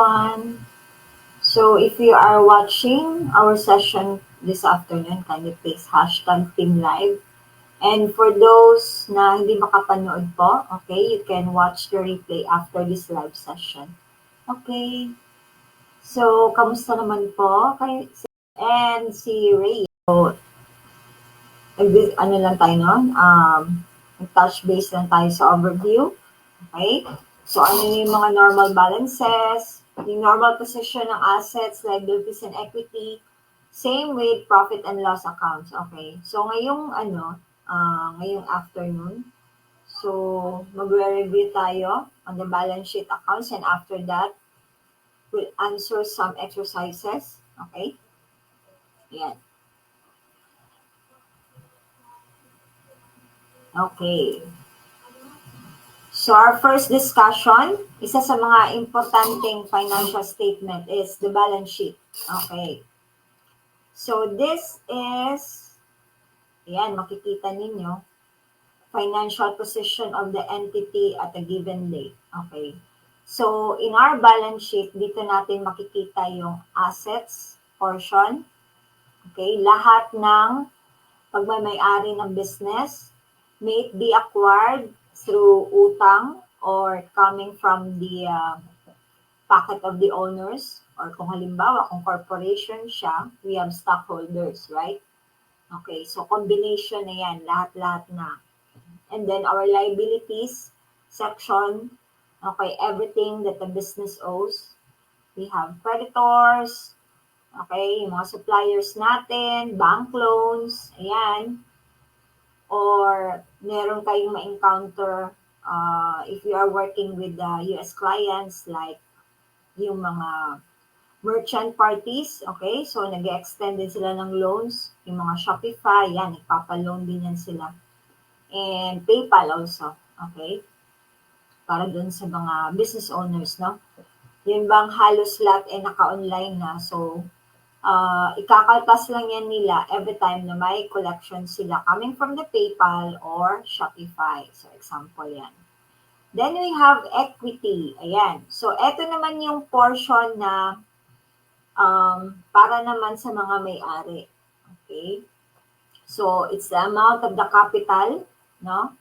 Everyone. So if you are watching our session this afternoon, kindly please hashtag Team Live. And for those na hindi makapanood po, okay, you can watch the replay after this live session. Okay. So, kamusta naman po? And si Ray. So, ano lang tayo noon? Touch base lang tayo sa overview. Okay? So, ano yung mga normal balances, yung normal position ng assets, liabilities, and equity. Same with profit and loss accounts. Okay? So, ngayong afternoon, so magre-review tayo on the balance sheet accounts and after that, we'll answer some exercises. Okay? Yan. Okay. So our first discussion, isa sa mga importanteng financial statement is the balance sheet. Okay. So this is, ayan, makikita ninyo, financial position of the entity at a given date. Okay. So in our balance sheet, dito natin makikita yung assets portion. Okay. Lahat ng pagmamay-ari ng business, may it be acquired through utang or coming from the pocket of the owners, or kung halimbawa, kung corporation siya, we have stockholders, right? Okay, so combination na yan, lahat-lahat na. And then our liabilities section, okay, everything that the business owes. We have creditors, okay, yung mga suppliers natin, bank loans, ayan. Or meron kayong ma-encounter if you are working with the US clients, like yung mga merchant parties, okay? So, nag-extend din sila ng loans. Yung mga Shopify, yan, ipapaloan din yan sila. And PayPal also, okay? Para dun sa mga business owners, no? Yun bang halos lahat ay naka-online na. So, ikakaltas lang yan nila every time na may collection sila coming from the PayPal or Shopify. So, example yan. Then we have equity. Ayan. So, eto naman yung portion na para naman sa mga may-ari. Okay? So, it's the amount of the capital, no?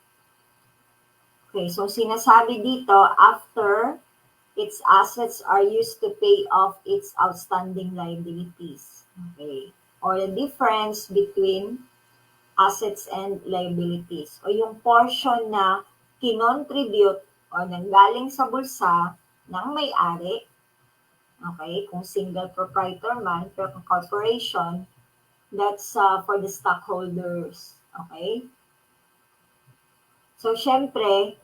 Okay, so sinasabi dito, after its assets are used to pay off its outstanding liabilities. Okay? Or the difference between assets and liabilities. O yung portion na kinontribute o nanggaling sa bulsa ng may-ari. Okay? Kung single proprietor man, pero kung corporation, that's for the stockholders. Okay? So, syempre,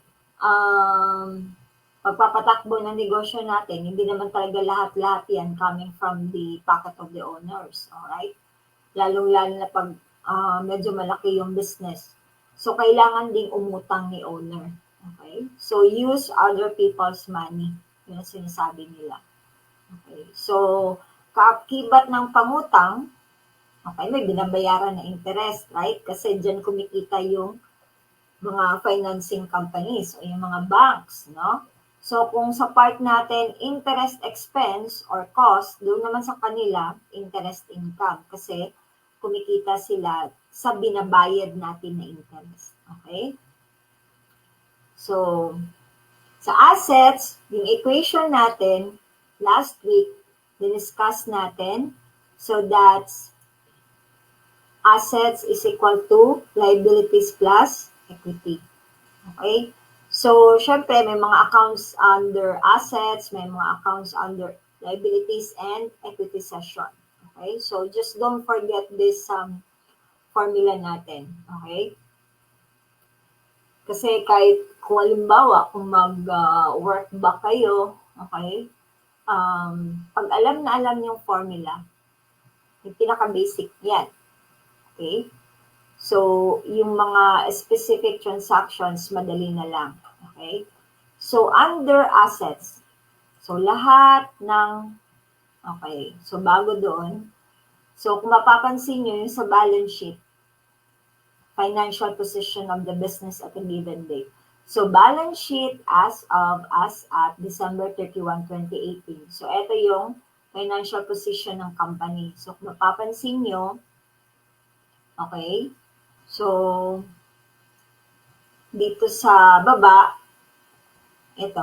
pagpapatakbo ng negosyo natin, hindi naman talaga lahat-lahat yan coming from the pocket of the owners. Alright? Lalong-lalo na pag medyo malaki yung business. So, kailangan ding umutang ni owner. Okay? So, use other people's money. Yun ang sinasabi nila. Okay? So, kaakibat ng pangutang, okay, may binabayaran na interest, right? Kasi dyan kumikita yung mga financing companies o yung mga banks, no? So, kung sa part natin, interest expense or cost, doon naman sa kanila, interest income. Kasi kumikita sila sa binabayad natin na interest. Okay? So, sa assets, yung equation natin, last week, diniscuss natin. So, that's assets is equal to liabilities plus equity. Okay? So, syempre, may mga accounts under assets, may mga accounts under liabilities and equity section. Okay? So, just don't forget this formula natin. Okay? Kasi kahit kung halimbawa, kung mag-work back kayo, okay? Pag alam na alam yung formula, yung pinaka-basic yan. Okay? So, yung mga specific transactions, madali na lang. Okay? So, under assets, so lahat ng, okay, so bago doon, so kung mapapansin nyo yung sa balance sheet, financial position of the business at a given date. So, balance sheet as at December 31, 2018. So, ito yung financial position ng company. So, kung mapapansin nyo, okay, so, dito sa baba, ito.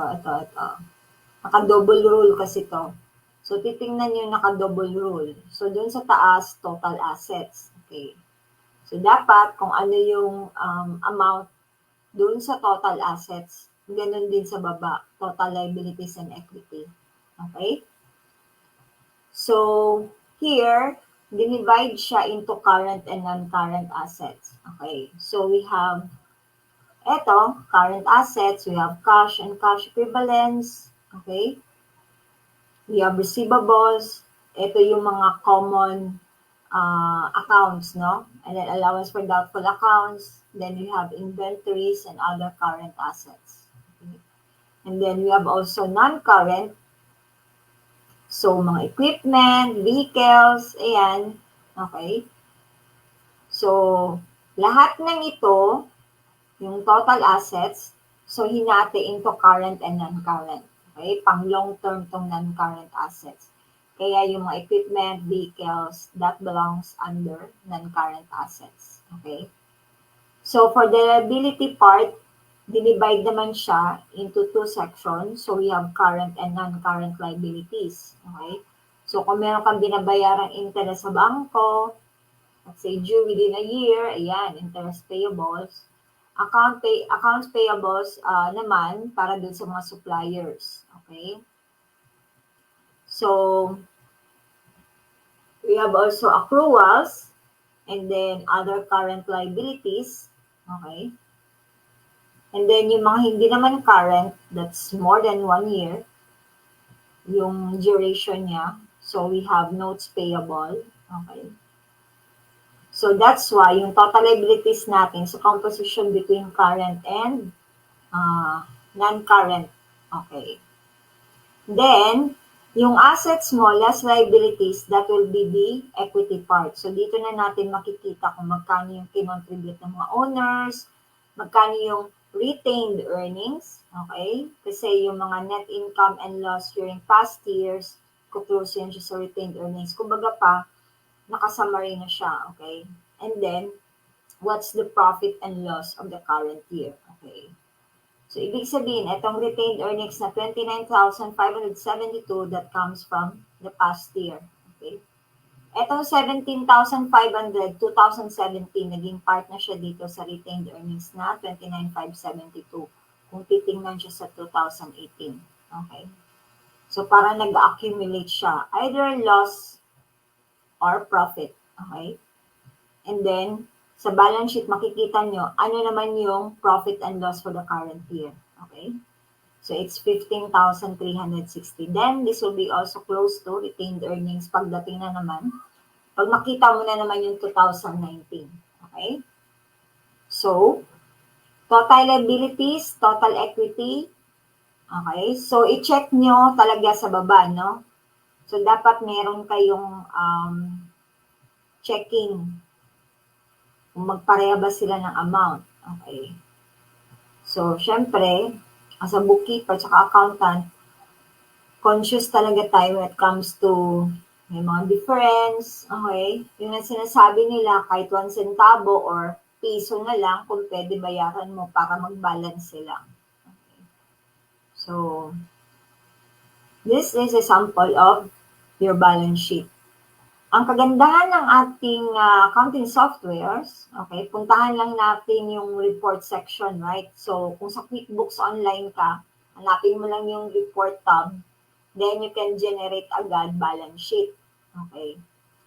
Naka-double rule kasi to. So, titingnan nyo yung naka-double rule. So, dun sa taas, total assets. Okay. So, dapat kung ano yung amount dun sa total assets, ganun din sa baba, total liabilities and equity. Okay? So, here, dinivide siya into current and non-current assets. Okay? So, we have current assets, we have cash and cash equivalents. Okay? We have receivables. Ito yung mga common accounts, no? And then allowance for doubtful accounts. Then we have inventories and other current assets. Okay. And then we have also non-current. So, mga equipment, vehicles, ayan. Okay. So, lahat ng ito, yung total assets, so hinati into current and non-current. Okay? Pang long-term tong non-current assets. Kaya yung mga equipment, vehicles, that belongs under non-current assets. Okay? So, for the liability part, dinivide naman siya into two sections. So, we have current and non-current liabilities. Okay? So, kung meron kang binabayarang interest sa bangko, let's say due within a year, ayan, interest payables. Accounts payables naman para dun sa mga suppliers. Okay? So, we have also accruals and then other current liabilities. Okay? And then yung mga hindi naman current, that's more than 1 year, yung duration niya. So, we have notes payable. Okay? So, that's why yung total liabilities natin sa composition between current and non-current. Okay. Then, yung assets mo, less liabilities, that will be the equity part. So, dito na natin makikita kung magkano yung kinontribute ng mga owners, magkano yung retained earnings, okay? Kasi yung mga net income and loss during past years, kuklose yan siya sa retained earnings. Kumbaga pa, nakasummary na siya, okay? And then, what's the profit and loss of the current year, okay? So, ibig sabihin, itong retained earnings na 29,572 that comes from the past year. Okay? Itong 17,500, 2017, naging part na siya dito sa retained earnings na 29,572 kung titingnan siya sa 2018. Okay? So, parang nag-accumulate siya. Either loss or profit. Okay? And then, sa balance sheet, makikita nyo, ano naman yung profit and loss for the current year. Okay? So, it's 15,360. Then, this will be also close to retained earnings pagdating na naman. Pag makita mo na naman yung 2019. Okay? So, total liabilities, total equity. Okay? So, i-check nyo talaga sa baba, no? So, dapat meron kayong checking kung magpareha ba sila ng amount. Okay. So, syempre, as a bookkeeper at accountant, conscious talaga tayo when it comes to may mga difference. Okay. Yung sinasabi nila, kahit 1 centavo or piso na lang, kung pwede bayaran mo para mag-balance sila. Okay. So, this is a sample of your balance sheet. Ang kagandahan ng ating accounting softwares, okay, puntahan lang natin yung report section, right? So, kung sa QuickBooks Online ka, hanapin mo lang yung report tab, then you can generate agad balance sheet, okay,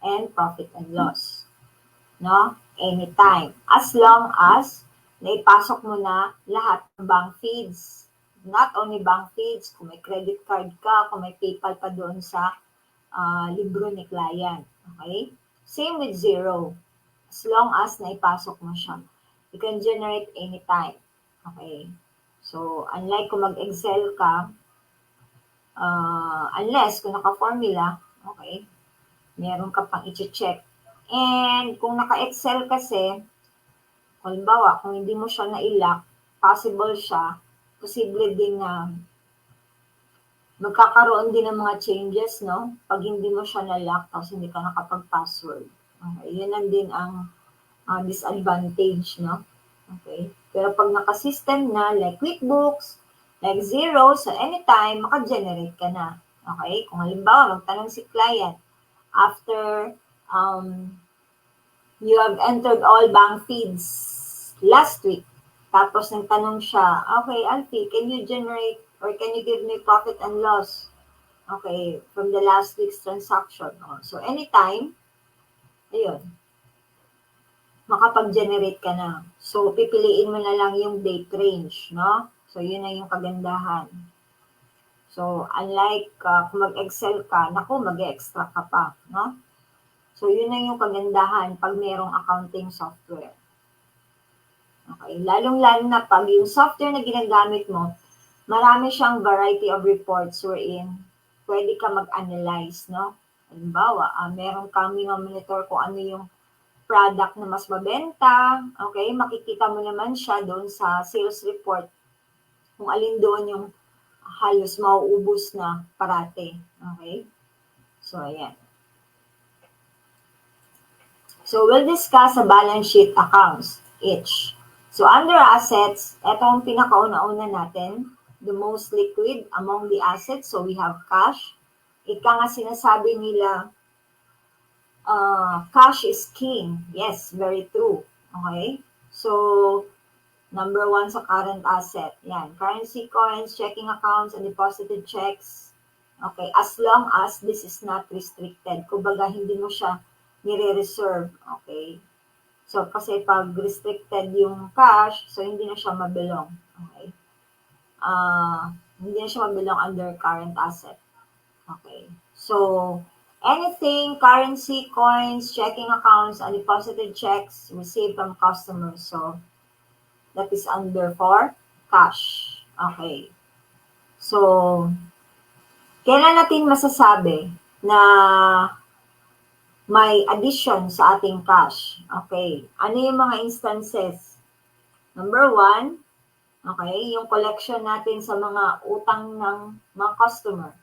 and profit and loss, no? Anytime. As long as naipasok mo na lahat ng bank feeds. Not only bank feeds, kung may credit card ka, kung may PayPal pa doon sa libro ni client. Okay? Same with zero. As long as naipasok mo siya. You can generate anytime. Okay? So, unlike kung mag-Excel ka, unless kung naka-formula, okay, meron ka pang i-check. And kung naka-Excel kasi, halimbawa, kung hindi mo siya na-lock, possible siya, posible din na magkakaroon din ng mga changes, no? Pag hindi mo siya na-lock, tapos hindi ka nakapag-password. Okay, yun lang din ang disadvantage, no? Okay, pero pag naka-system na, like QuickBooks, like Xero, so anytime, maka-generate ka na. Okay, kung halimbawa, magtanong si client, after you have entered all bank feeds last week, tapos nagtanong siya, okay, Alfie, can you generate or can you give me profit and loss? Okay, from the last week's transaction. So, anytime, ayun, makapag-generate ka na. So, pipiliin mo na lang yung date range, no? So, yun na yung kagandahan. So, unlike kung mag-Excel ka, naku, mag-extra ka pa, no? So, yun na yung kagandahan pag mayroong accounting software. Okay, lalong-lalo na pag yung software na ginagamit mo, marami siyang variety of reports wherein pwede ka mag-analyze, no? Halimbawa, meron kang monitor kung ano yung product na mas mabenta, okay? Makikita mo naman siya doon sa sales report kung alin doon yung halos mauubos na parate, okay? So, ayan. So, we'll discuss the balance sheet accounts each. So, under assets, ito ang pinakauna-una natin, the most liquid among the assets. So, we have cash. Ika nga sinasabi nila, cash is king. Yes, very true. Okay? So, number one sa current asset. Yan. Currency coins, checking accounts, and deposited checks. Okay? As long as this is not restricted. Kumbaga, hindi mo siya nire-reserve. Okay? So, kasi pag restricted yung cash, so hindi na siya mabilong. Okay? Hindi na siya mabilong under current asset. Okay. So, anything, currency, coins, checking accounts, and deposited checks received from customers. So, that is under for cash. Okay. So, kailan natin masasabi na may addition sa ating cash? Okay. Ano yung mga instances? Number one, okay, yung collection natin sa mga utang ng mga customer.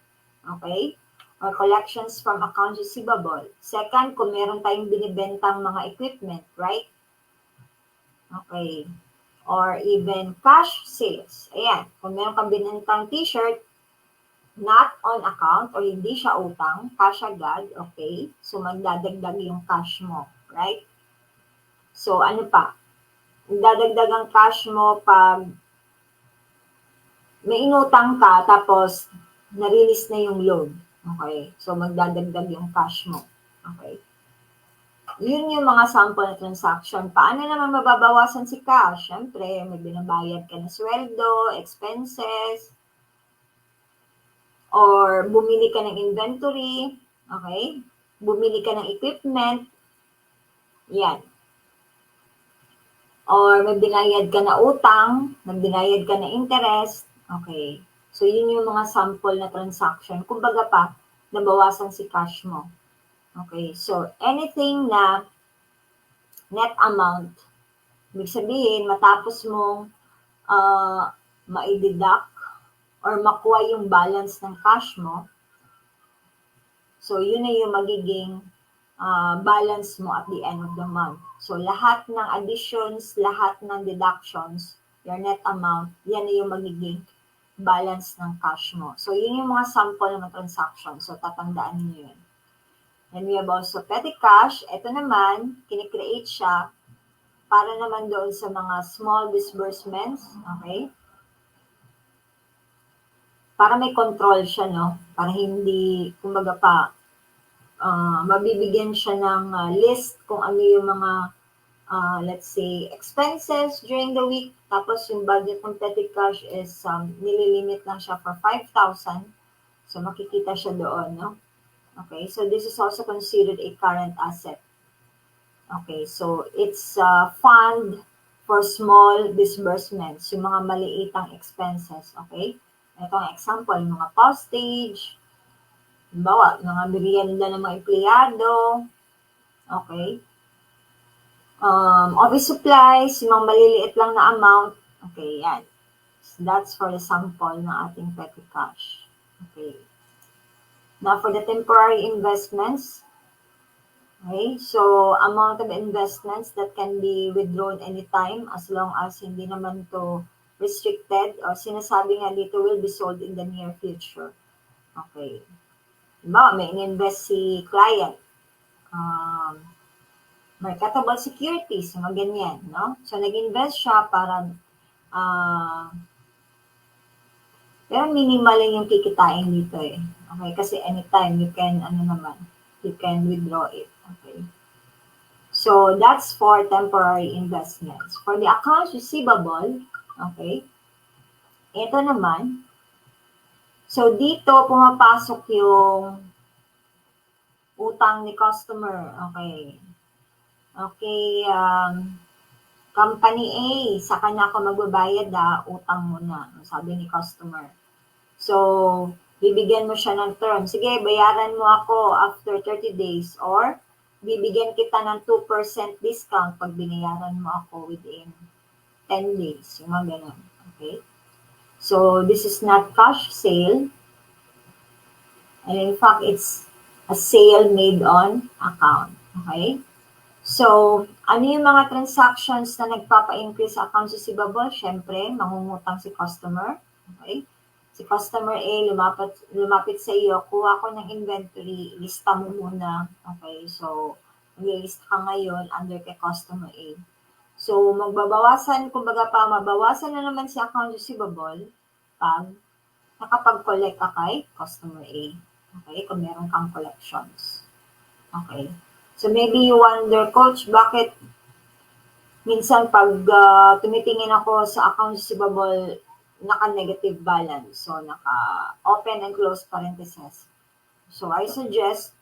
Okay? Or collections from accounts receivable. Second, kung meron tayong binibentang mga equipment, right? Okay. Or even cash sales. Ayan. Kung meron kang binentang t-shirt, not on account or hindi siya utang, cash agad, okay? So, magdadagdag yung cash mo, right? So, ano pa? Magdadagdag ang cash mo pag may inutang ka, tapos na-release na yung loan. Okay? So, magdadagdag yung cash mo. Okay? Yun yung mga sample na transaction. Paano naman mababawasan si cash? Siyempre, may binabayad ka na sweldo, expenses, or bumili ka ng inventory, okay? Bumili ka ng equipment, yan. Or may binayad ka na utang, may binayad ka na interest, okay? So, yun yung mga sample na transaction. Kumbaga pa, nabawasan si cash mo. Okay, so anything na net amount, ibig sabihin, matapos mong ma-deduct or makuha yung balance ng cash mo, so yun na yung magiging balance mo at the end of the month. So lahat ng additions, lahat ng deductions, your net amount, yan na yung magiging balance ng cash mo. So yun yung mga sample ng transaction. So tatandaan niyo yun. And we have also petty cash. Ito naman, kinikreate siya para naman doon sa mga small disbursements. Okay? Para may control siya, no? Para hindi, kumbaga pa, mabibigyan siya ng list kung ano yung mga, let's say, expenses during the week. Tapos yung budget ng petty cash is nililimit lang siya for 5,000. So makikita siya doon, no? Okay, so this is also considered a current asset. Okay, so it's a fund for small disbursements, yung mga maliitang expenses, okay? Ito ang example, mga postage, halimbawa, mga merienda ng mga empleyado, okay? Office supplies, yung mga maliliit lang na amount, Okay, yan. So that's for the sample ng ating petty cash. Okay. Now, for the temporary investments, okay, so amount of investments that can be withdrawn anytime as long as hindi naman to restricted or sinasabi nga dito will be sold in the near future. Okay. Diba, may in-invest si client. Marketable securities, mga ganyan, no? So, nag-invest siya para pero minimal lang yung kikitain dito eh. Okay, kasi anytime you can, you can withdraw it. Okay. So, that's for temporary investments. For the accounts receivable, okay, ito naman, so dito pumapasok yung utang ni customer. Okay. Okay, company A, sa kanya ako magbabayad utang mo na, sabi ni customer. So, bibigyan mo siya ng term. Sige, bayaran mo ako after 30 days or bibigyan kita ng 2% discount pag binayaran mo ako within 10 days. Yung mga ganun. Okay? So, this is not cash sale. And in fact, it's a sale made on account. Okay? So, ano yung mga transactions na nagpapa-increase sa accounts receivable? Siyempre, mangungutang si customer. Okay? Si customer A, lumapit sa iyo, kuha ko ng inventory, lista mo muna. Okay? So, mag-list ka ngayon under kay customer A. So, kumbaga mabawasan na naman si accounts receivable pag nakapag-collect ka kay customer A. Okay? Kung meron kang collections. Okay? So maybe you wonder, Coach, bakit minsan pag tumitingin ako sa accounts receivable, naka-negative balance. So naka-open and close parentheses. So I suggest,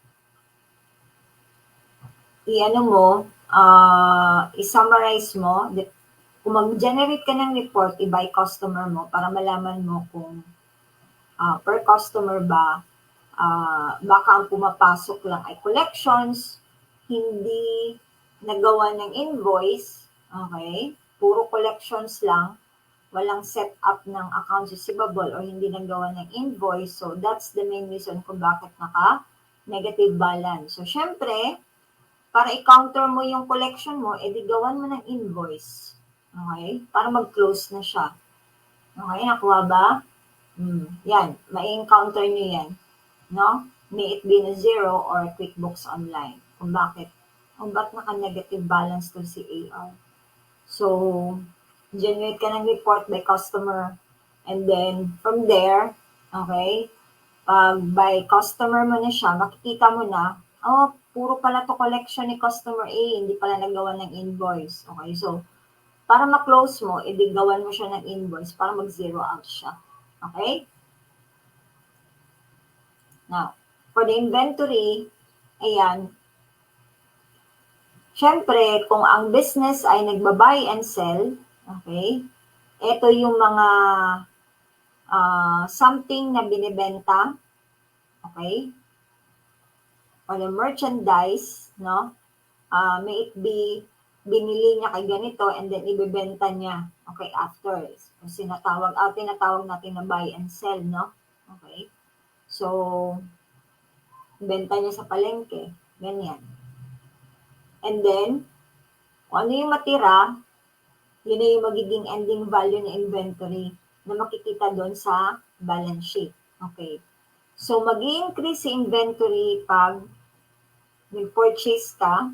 i-summarize mo, kung mag-generate ka ng report, i-by customer mo para malaman mo kung per customer ba, baka ang pumapasok lang ay collections, hindi nagawa ng invoice, okay? Puro collections lang, walang set up ng accounts receivable or hindi nagawa ng invoice. So, that's the main reason kung bakit naka-negative balance. So, syempre, para i-counter mo yung collection mo, edi gawan mo ng invoice. Okay? Para mag-close na siya. Okay, nakuha ba? Yan, mai-encounter nyo yan. No? May it be na zero or QuickBooks Online. Kung ba't naka-negative balance to si AR. So, generate ka ng report by customer. And then, from there, okay, pag by customer mo na siya, makikita mo na, puro pala to collection ni customer A, hindi pala nagawa ng invoice. Okay, so, para ma-close mo, gawan mo siya ng invoice para mag-zero out siya. Okay? Now, for the inventory, ayan, syempre, kung ang business ay nagba-buy and sell, okay, ito yung mga something na binibenta, okay, or the merchandise, no, may it be binili niya kay ganito and then ibebenta niya, okay, after. So, tinatawag natin na buy and sell, no, okay. So, benta niya sa palengke, ganyan. And then, kung ano yung matira, yun na yung magiging ending value ng inventory na makikita doon sa balance sheet. Okay. So, mag-i-increase si inventory pag nag-purchase ka,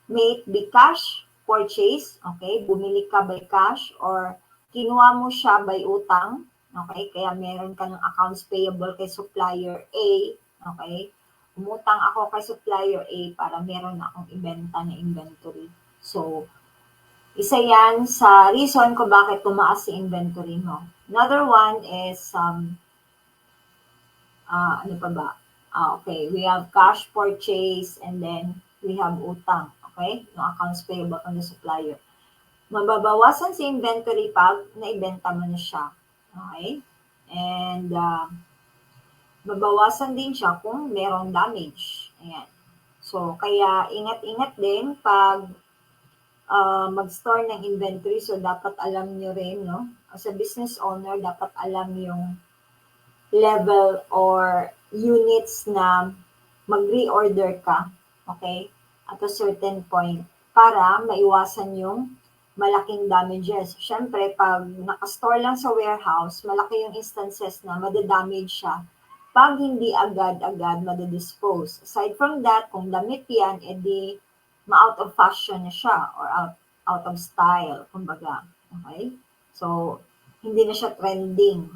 may it be cash purchase, okay, bumili ka by cash or kinuha mo siya by utang, okay, kaya meron ka ng accounts payable kay supplier A, okay, umutang ako kay supplier A para meron akong ibenta na inventory. So, isa yan sa reason kung bakit tumaas si inventory mo. Another one is, ano pa ba? Okay, we have cash purchase and then we have utang. Okay? Yung accounts payable on the supplier. Mababawasan si inventory pag naibenta mo na siya. Okay? And mabawasan din siya kung merong damage. Ayan. So, kaya ingat-ingat din pag mag-store ng inventory. So, dapat alam nyo rin, no? As a business owner, dapat alam yung level or units na mag-reorder ka, okay, at a certain point para maiwasan yung malaking damages. Siyempre, pag nakastore lang sa warehouse, malaki yung instances na madadamage siya pag hindi agad-agad madadispose. Aside from that, kung damit yan, edi ma-out of fashion na siya or out of style, kumbaga. Okay? So, hindi na siya trending.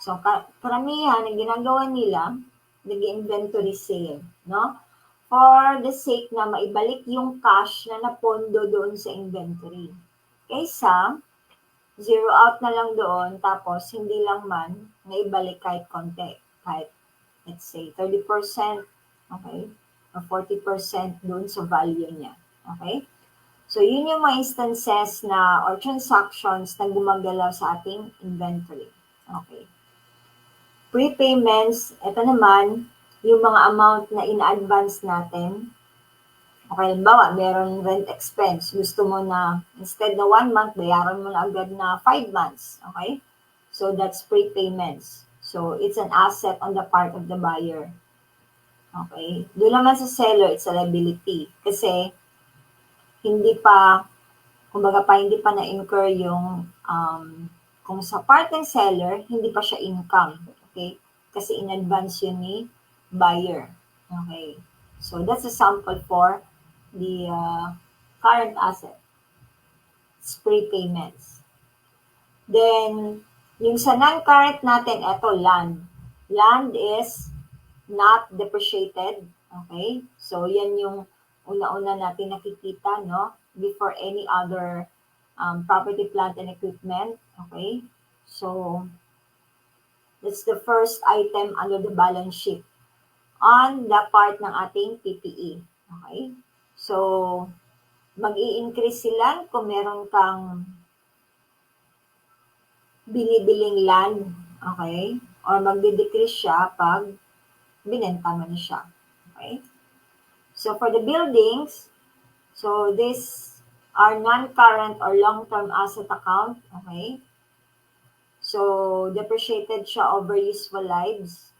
So, karamihan ang ginagawa nila, nag-inventory sale, no? For the sake na maibalik yung cash na napondo doon sa inventory. Kaysa, zero out na lang doon, tapos hindi lang man naibalik kahit konti. Kahit, let's say, 30%, okay? Or 40% doon sa value niya. Okay? So, yun yung mga instances na or transactions na gumagalaw sa ating inventory. Okay. Prepayments, ito naman, yung mga amount na in-advance natin. Okay, halimbawa, meron rent expense. Gusto mo na, instead na 1 month, bayaran mo na agad na 5 months. Okay? So, that's prepayments. So, it's an asset on the part of the buyer. Okay? Doon naman sa seller, it's a liability. Kasi, hindi pa na-incur yung, kung sa part ng seller, hindi pa siya income. Okay? Kasi in advance yun ni buyer. Okay? So, that's a sample for the current asset. It's prepayments. Then, yung sa non-current natin, ito, land. Land is not depreciated. Okay? So, yan yung una-una natin nakikita, no? Before any other property, plant, and equipment. Okay? So, that's the first item under the balance sheet on the part ng ating PPE. Okay? So, mag-i-increase sila kung meron kang binibiling land. Okay? Or magdi-decrease siya pag binenta mo na siya. Okay? So, for the buildings, so these are non-current or long-term asset account. Okay? So, depreciated siya over useful lives.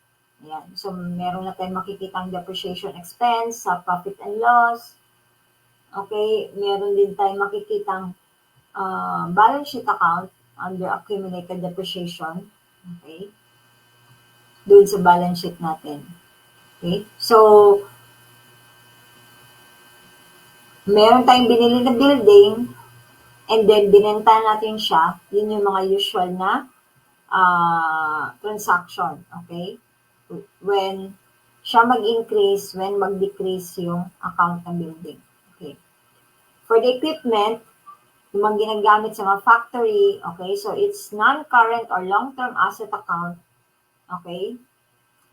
Ayan. So, meron na tayong makikitang depreciation expense sa profit and loss. Okay? Meron din tayong makikitang balance sheet account under accumulated depreciation. Okay? Doon sa balance sheet natin. Okay? So, meron tayong binili na building and then binenta natin siya. Yun yung mga usual na transaction. Okay? When siya mag-increase, when mag-decrease yung account ng building. Okay. For the equipment, yung mga ginagamit sa mga factory, okay, so it's non-current or long-term asset account. Okay.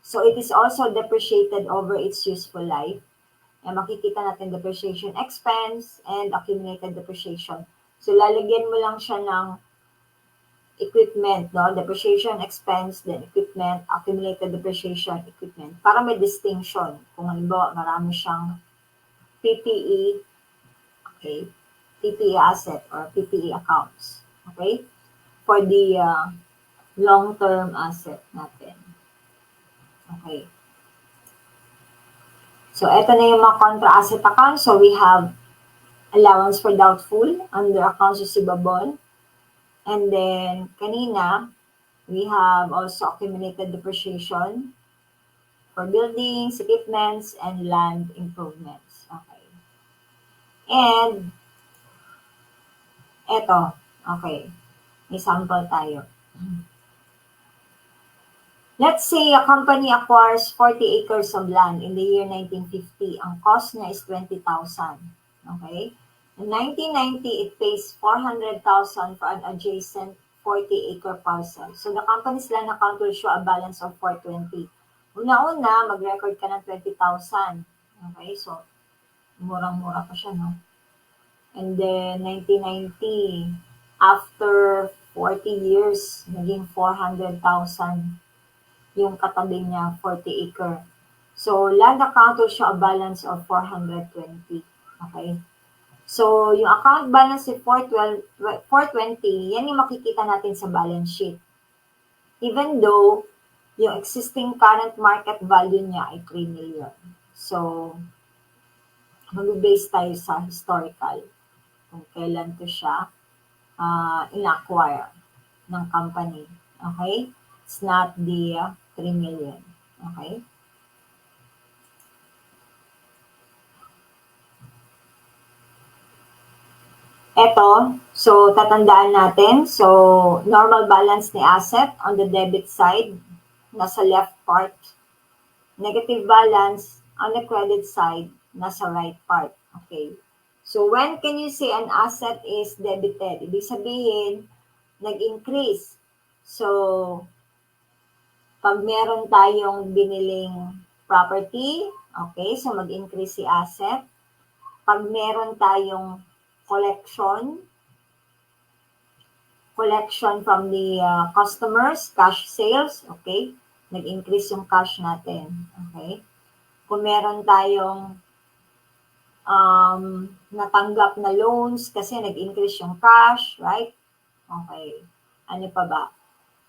So it is also depreciated over its useful life. Yan, makikita natin depreciation expense and accumulated depreciation. So lalagyan mo lang siya ng equipment, no? Depreciation expense, then equipment, accumulated depreciation, equipment. Para may distinction. Kung halimbawa, marami siyang PPE, okay? PPE asset or PPE accounts. Okay? For the long-term asset natin. Okay. So, ito na yung mga contra asset accounts. So, we have allowance for doubtful under accounts receivable. And then, kanina, we have also accumulated depreciation for buildings, equipments, and land improvements. Okay. And, eto, okay. May sample tayo. Let's say a company acquires 40 acres of land in the year 1950. Ang cost niya is 20,000. Okay? In 1990, it pays 400,000 for an adjacent 40-acre parcel. So the company's land account will show a balance of 420. Una-una, mag-record ka ng 20,000. Okay? So, murang-mura pa siya, no? And then, 1990, after 40 years, naging 400,000 yung katabi niya, 40 acre. So, land account will show a balance of 420. Okay? So, yung account balance si 420, yan yung makikita natin sa balance sheet. Even though, yung existing current market value niya ay 3 million. So, mag-base tayo sa historical kung kailan to siya in-acquire ng company. Okay? It's not the 3 million. Okay? Eto, so tatandaan natin. So, normal balance ni asset on the debit side, nasa left part. Negative balance on the credit side, nasa right part. Okay. So, when can you say an asset is debited? Ibig sabihin, nag-increase. So, pag meron tayong biniling property, okay, so mag-increase si asset. Pag meron tayong collection from the customers, cash sales, okay, nag-increase yung cash natin, okay. Kung meron tayong natanggap na loans kasi nag-increase yung cash, right? Okay. Ano pa ba?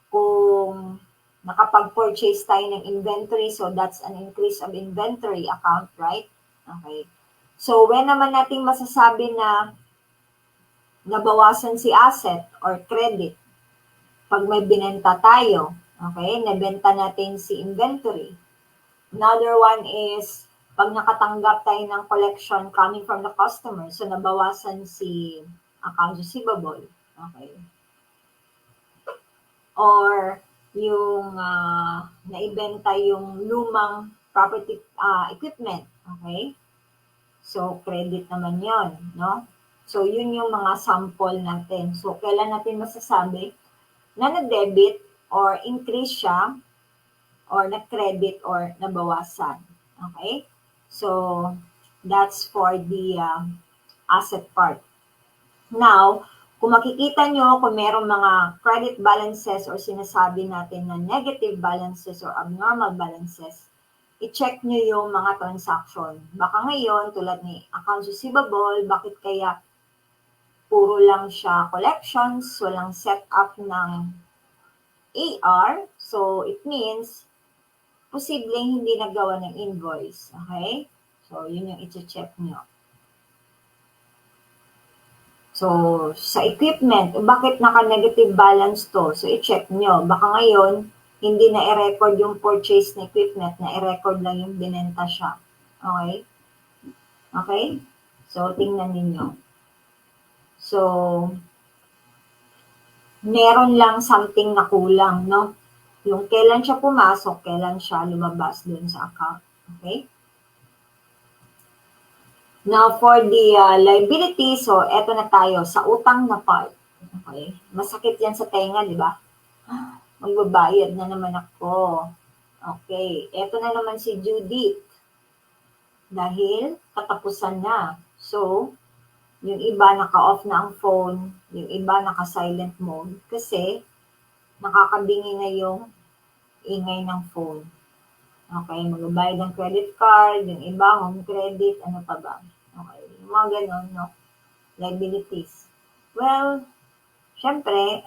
Kung nakapag-purchase tayo ng inventory, so that's an increase of inventory account, right? Okay. So, when naman nating masasabi na nabawasan si asset or credit? Pag may binenta tayo, okay? Nabenta natin si inventory. Another one is pag nakatanggap tayo ng collection coming from the customer, so nabawasan si accounts receivable. Okay. Or yung naibenta yung lumang property equipment. Okay? So, credit naman yon, no? So, yun yung mga sample natin. So, kailan natin masasabi na na-debit or increase siya or na-credit or nabawasan. Okay? So, that's for the asset part. Now, kung makikita nyo kung merong mga credit balances or sinasabi natin na negative balances or abnormal balances, i-check nyo yung mga transaction. Baka ngayon, tulad ni accounts receivable, bakit kaya puro lang siya collections, walang set up ng AR. So, it means, posibleng hindi nagawa ng invoice. Okay? So, yun yung i-check nyo. So, sa equipment, bakit naka-negative balance to? So, i-check nyo. Baka ngayon, hindi na i-record yung purchase na equipment, na i-record lang yung binenta siya. Okay? Okay? So, tingnan ninyo. So, meron lang something na kulang, no? Yung kailan siya pumasok, kailan siya lumabas dun sa account. Okay? Now, for the liability, so eto na tayo sa utang na part. Okay? Masakit yan sa tenga, di ba? Magbabayad na naman ako. Okay. Eto na naman si Judith. Dahil katapusan na. So, yung iba naka-off na ang phone, yung iba naka-silent mode kasi nakakabingi na yung ingay ng phone. Okay, magbabayad ng credit card, yung iba home credit, ano pa ba? Okay, yung mga ganon, no? Liabilities. Well, syempre,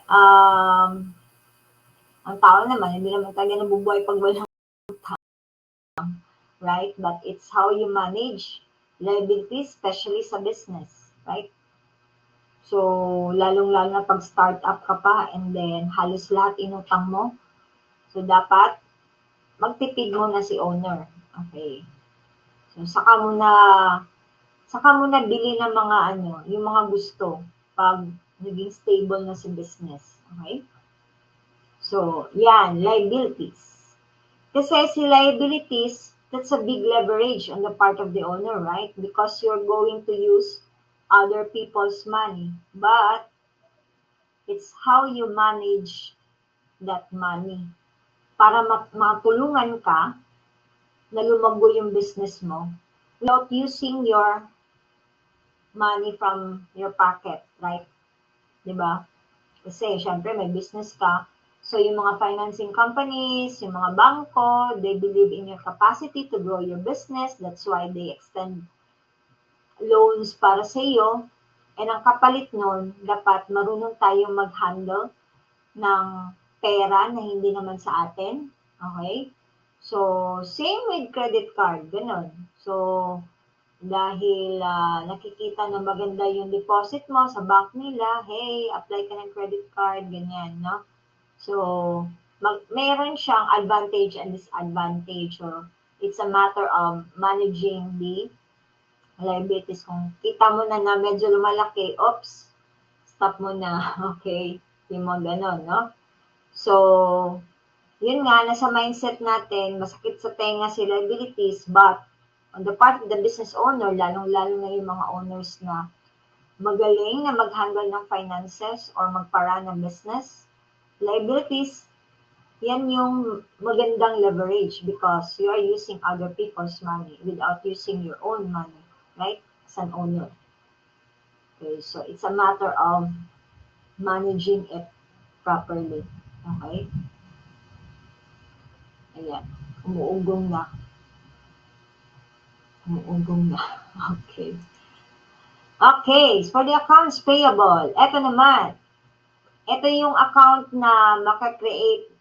ang tao naman, hindi naman tayo nabubuhay pag walang utang, right? But it's how you manage liabilities, especially sa business, right? So, lalong-lalo na pag start-up ka pa and then halos lahat inutang mo. So, dapat magtipid muna si owner. Okay. So, saka mo na bili ng mga yung mga gusto pag naging stable na si business. Okay? So, yan, liabilities. Kasi si liabilities, that's a big leverage on the part of the owner, right? Because you're going to use other people's money. But, it's how you manage that money. Para matulungan ka na lumago yung business mo without using your money from your pocket, right? Diba? Kasi, syempre, may business ka. So, yung mga financing companies, yung mga bangko, they believe in your capacity to grow your business. That's why they extend loans para sa iyo, and ang kapalit nun, dapat marunong tayong mag-handle ng pera na hindi naman sa atin. Okay? So, same with credit card, ganun. So, dahil nakikita na maganda yung deposit mo sa bank nila, hey, apply ka ng credit card, ganyan, no? So, meron siyang advantage and disadvantage. So, it's a matter of managing the liabilities. Kung kita mo na medyo lumalaki, oops, stop mo na, okay? Yung mga ganon, no? So, yun nga, nasa mindset natin, masakit sa tenga si liabilities, but on the part of the business owner, lalong-lalo na yung mga owners na magaling na mag-handle ng finances or magpara ng business, liabilities, yan yung magandang leverage because you are using other people's money without using your own money, right? As an owner. Okay, so it's a matter of managing it properly. Okay? Ayan. Umuugong na. Umuugong na. Okay. Okay, for the accounts payable, eto naman. Ito yung account na makakreate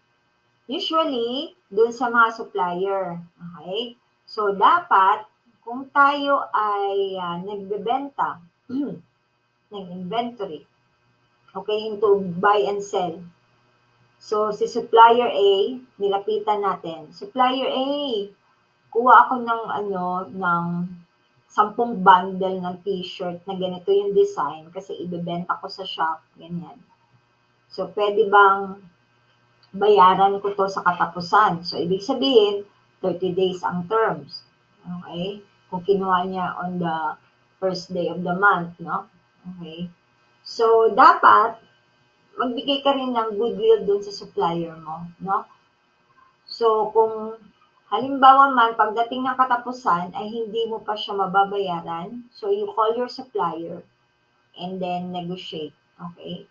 usually dun sa mga supplier. Okay? So, dapat, kung tayo ay nagbebenta ng inventory, okay, into buy and sell. So, si supplier A, nilapitan natin. Supplier A, kuha ako ng 10 bundle ng t-shirt na ganito yung design kasi ibebenta ko sa shop, ganyan. So, pwede bang bayaran ko to sa katapusan? So, ibig sabihin, 30 days ang terms. Okay? Kung kinuha niya on the first day of the month, no? Okay? So, dapat, magbigay ka rin ng goodwill dun sa supplier mo, no? So, kung halimbawa man, pagdating ng katapusan ay hindi mo pa siya mababayaran, so you call your supplier and then negotiate, okay?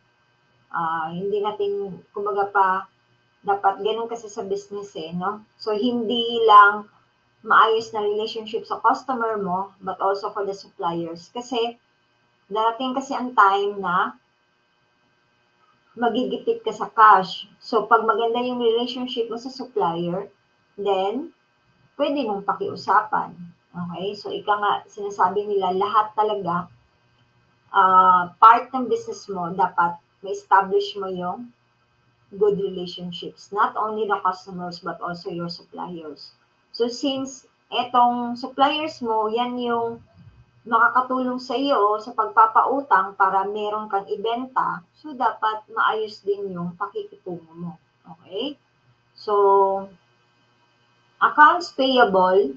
Hindi natin, kumbaga pa, dapat ganun kasi sa business no? So, hindi lang maayos na relationship sa customer mo, but also for the suppliers. Kasi, darating kasi ang time na magigipit ka sa cash. So, pag maganda yung relationship mo sa supplier, then, pwede mong pakiusapan. Okay? So, ika nga, sinasabi nila, lahat talaga, part ng business mo, dapat ma-establish mo yung good relationships. Not only the customers, but also your suppliers. So, since etong suppliers mo, yan yung makakatulong sa iyo sa pagpapautang para meron kang ibenta, so dapat maayos din yung pakikitungo mo. Okay? So, accounts payable,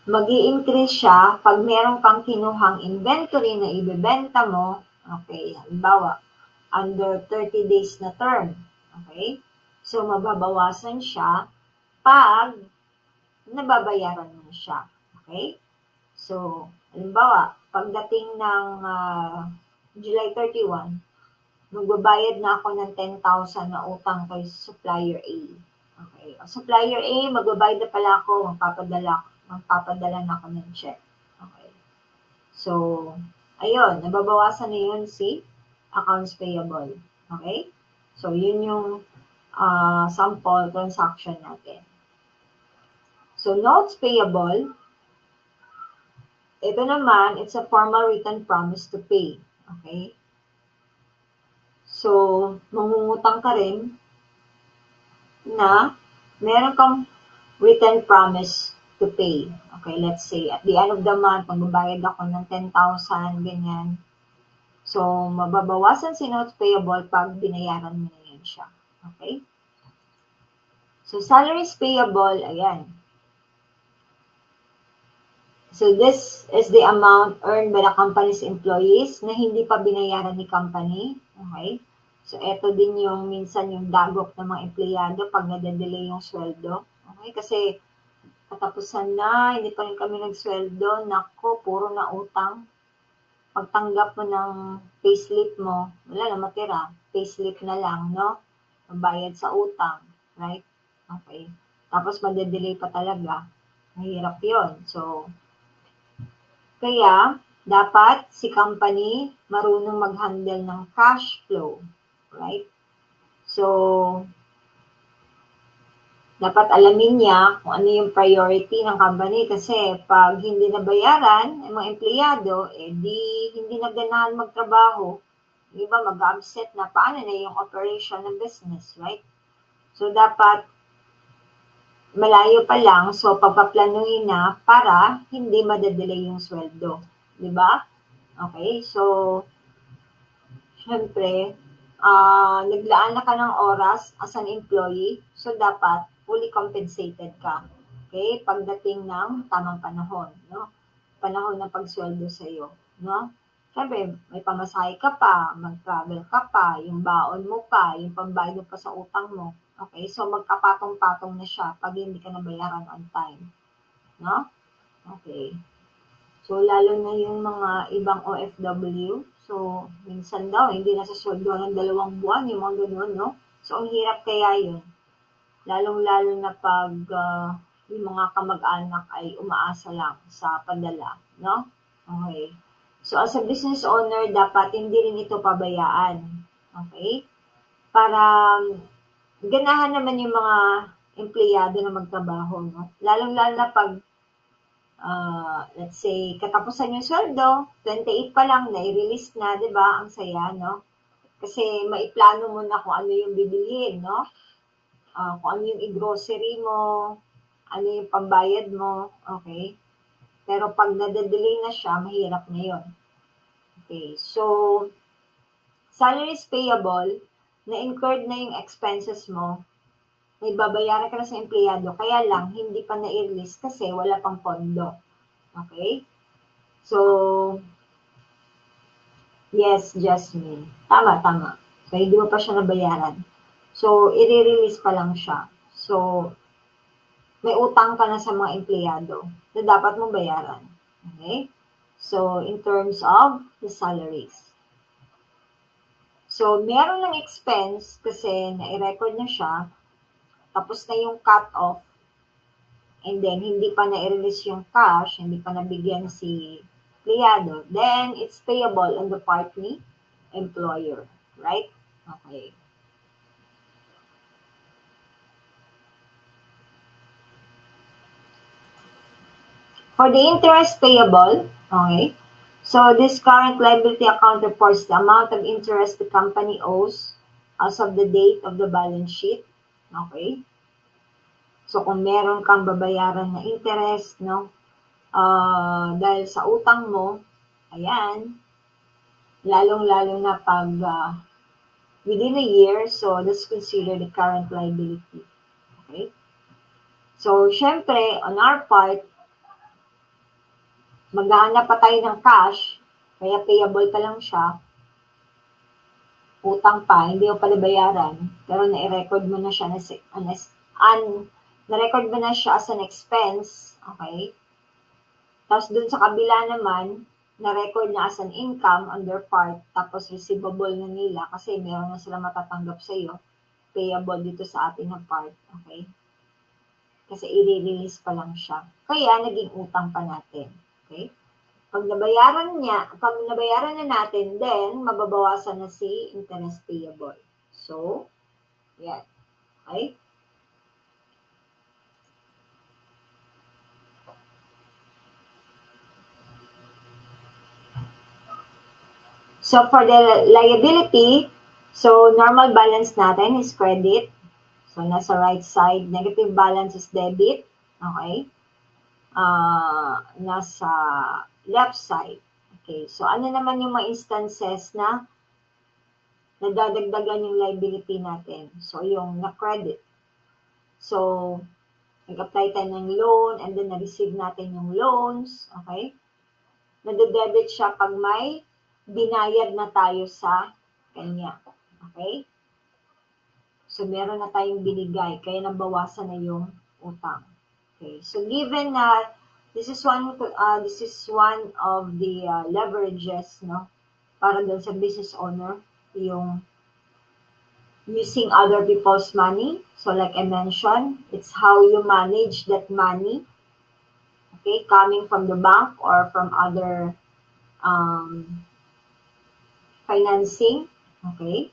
mag-i-increase siya pag meron kang kinuhang inventory na ibebenta mo, okay, halimbawa, under 30 days na term. Okay? So, mababawasan siya pag nababayaran mo siya. Okay? So, halimbawa, pagdating ng July 31, magbabayad na ako ng 10,000 na utang kay supplier A. Okay. O, supplier A, magbabayad na pala ako, magpapadala na ako ng check. Okay. So, ayun, nababawasan na yun si accounts payable. Okay? So, yun yung sample transaction natin. So, notes payable, ito naman, it's a formal written promise to pay. Okay? So, mangungutang ka rin na meron kang written promise to pay. Okay, let's say, at the end of the month, magbabayad ako ng 10,000, ganyan. So, mababawasan si notes payable pag binayaran mo na yun siya. Okay? So, salaries payable, ayan. So, this is the amount earned by the company's employees na hindi pa binayaran ni company. Okay? So, eto din yung minsan yung dagok ng mga empleyado pag nade-delay yung sweldo. Okay? Kasi, katapusan na, hindi pa rin kami nagsweldo. Nako, puro na utang. Pagtanggap mo ng payslip mo, wala na matira. Payslip na lang, no? Magbayad sa utang, right? Okay. Tapos, made-delay pa talaga. Mahirap yun. So, Kaya, dapat si company marunong mag-handle ng cash flow, right? So, dapat alamin niya kung ano yung priority ng company kasi pag hindi nabayaran ang mga empleyado, di hindi na ganahan magtrabaho. Di ba, mag-upset na paano na yung operation ng business, right? So, dapat malayo pa lang, so pagpaplanuhin na para hindi madadelay yung sweldo. Di ba? Okay, so, syempre, naglaan na ka ng oras as an employee, so dapat fully compensated ka. Okay, pagdating ng tamang panahon, no? Panahon ng pagsweldo sa iyo, no? Syempre, may pamasahe ka pa, mag-travel ka pa, yung baon mo pa, yung pambayad mo pa sa utang mo. Okay, so magkapatong-patong na siya pag hindi ka nabayaran on time, no? Okay. So, lalo na yung mga ibang OFW, so, minsan daw, hindi nasusweldohan ng 2 buwan, yung mga ganun, no? So, ang hirap kaya yun. Lalong-lalo na pag yung mga kamag-anak ay umaasa lang sa padala, no? Okay. So, as a business owner, dapat hindi rin ito pabayaan. Okay? Para ganahan naman yung mga empleyado na magtrabaho, no? Lalong-lalo na pag let's say, katapusan yung sweldo, 28 pa lang, nai-release na, di ba? Ang saya, no? Kasi maiplano mo na kung ano yung bibilihin, no? Kung ano yung i-grocery mo, ano yung pambayad mo, okay? Pero pag nadadelay na siya, mahirap na yun. Okay, so, salaries payable, na-incurred na yung expenses mo, may babayaran ka na sa empleyado, kaya lang, hindi pa na-release kasi wala pang pondo. Okay? So, yes, Jasmine. Tama, tama. So, hindi mo pa siya nabayaran. So, i-release pa lang siya. So, may utang ka na sa mga empleyado na dapat mong bayaran. Okay? So, in terms of the salaries. So, meron ng expense kasi na-record na siya, tapos na yung cut-off, and then hindi pa na-release yung cash, hindi pa nabigyan si empleyado, then it's payable on the part ni employer. Right? Okay. For the interest payable, okay, so this current liability account reports the amount of interest the company owes as of the date of the balance sheet. Okay? So kung meron kang babayaran na interest, no, dahil sa utang mo, ayan, lalong-lalo na pag within a year, so that's considered the current liability. Okay? So, syempre, on our part, maghahanap pa tayo ng cash, kaya payable pa lang siya, utang pa, hindi mo pa nabayaran, pero na-record mo na siya na-record mo na siya as an expense, okay? Tapos dun sa kabila naman, na-record na as an income on their part, tapos receivable na nila kasi meron na sila matatanggap sa iyo, payable dito sa atin na part, okay? Kasi i-release pa lang siya. Kaya naging utang pa natin, okay? Pag nabayaran na natin, then mababawasan na si interest payable. So, yan. Okay? So, for the liability, so normal balance natin is credit. So, nasa right side, negative balance is debit. Okay? Nasa left side. Okay, so ano naman yung mga instances na nadadagdagan yung liability natin? So, yung na-credit. So, nag-apply tayo ng loan and then na-receive natin yung loans. Okay? Nadadebit siya pag may binayad na tayo sa kanya. Okay? So, meron na tayong binigay, kaya nabawasan na yung utang. Okay, so given na this is one of the leverages, no, para doon sa business owner, yung using other people's money. So like I mentioned, it's how you manage that money. Okay, coming from the bank or from other financing, okay,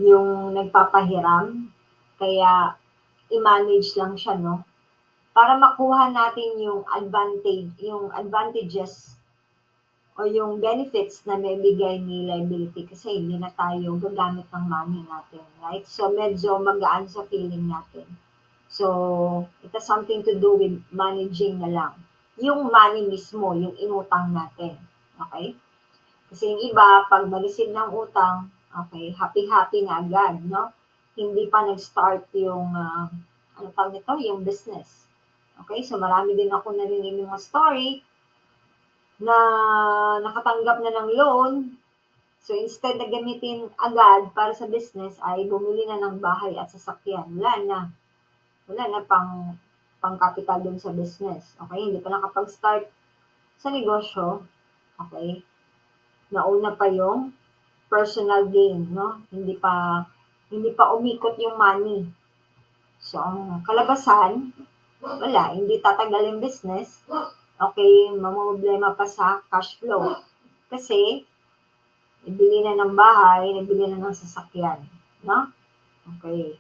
yung nagpapahiram, kaya i-manage lang siya, no? Para makuha natin yung advantages o yung benefits na may bigay ni liability kasi hindi na tayo gagamit ng money natin, right? So, medyo magaan sa feeling natin. So, it has something to do with managing na lang. Yung money mismo, yung inutang natin. Okay? Kasi yung iba, pag ma-receive ng utang, okay, happy-happy na agad, no? Hindi pa nag-start yung, ano tawag nito, yung business. Okay, so marami din ako narinig mga story na nakatanggap na ng loan. So instead na gamitin agad para sa business, ay bumili na ng bahay at sasakyan. Wala na pang capital dun sa business. Okay, hindi pa nakapag-start sa negosyo. Okay, nauna pa yung personal gain, no? Hindi pa umikot yung money. So, ang kalabasan, wala, hindi tatagal yung business. Okay, mamumblema pa sa cash flow. Kasi, nabili na ng bahay, nabili na ng sasakyan, no? Okay.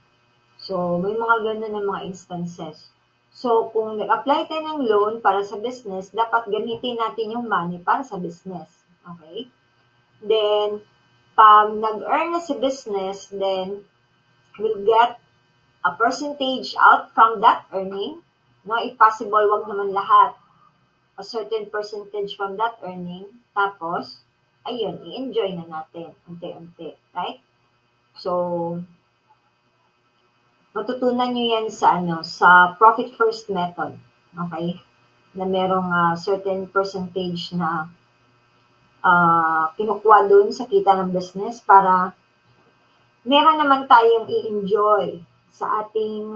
So, may mga ganun na mga instances. So, kung nag-apply tayo ng loan para sa business, dapat gamitin natin yung money para sa business. Okay? Then, pag nag-earn na si business, then we'll get a percentage out from that earning. No, if possible, wag naman lahat. A certain percentage from that earning. Tapos, ayun, i-enjoy na natin unti-unti. Right? So, matutunan nyo yan sa profit first method. Okay? Na merong certain percentage na kinukuha dun sa kita ng business para meron naman tayong i-enjoy sa ating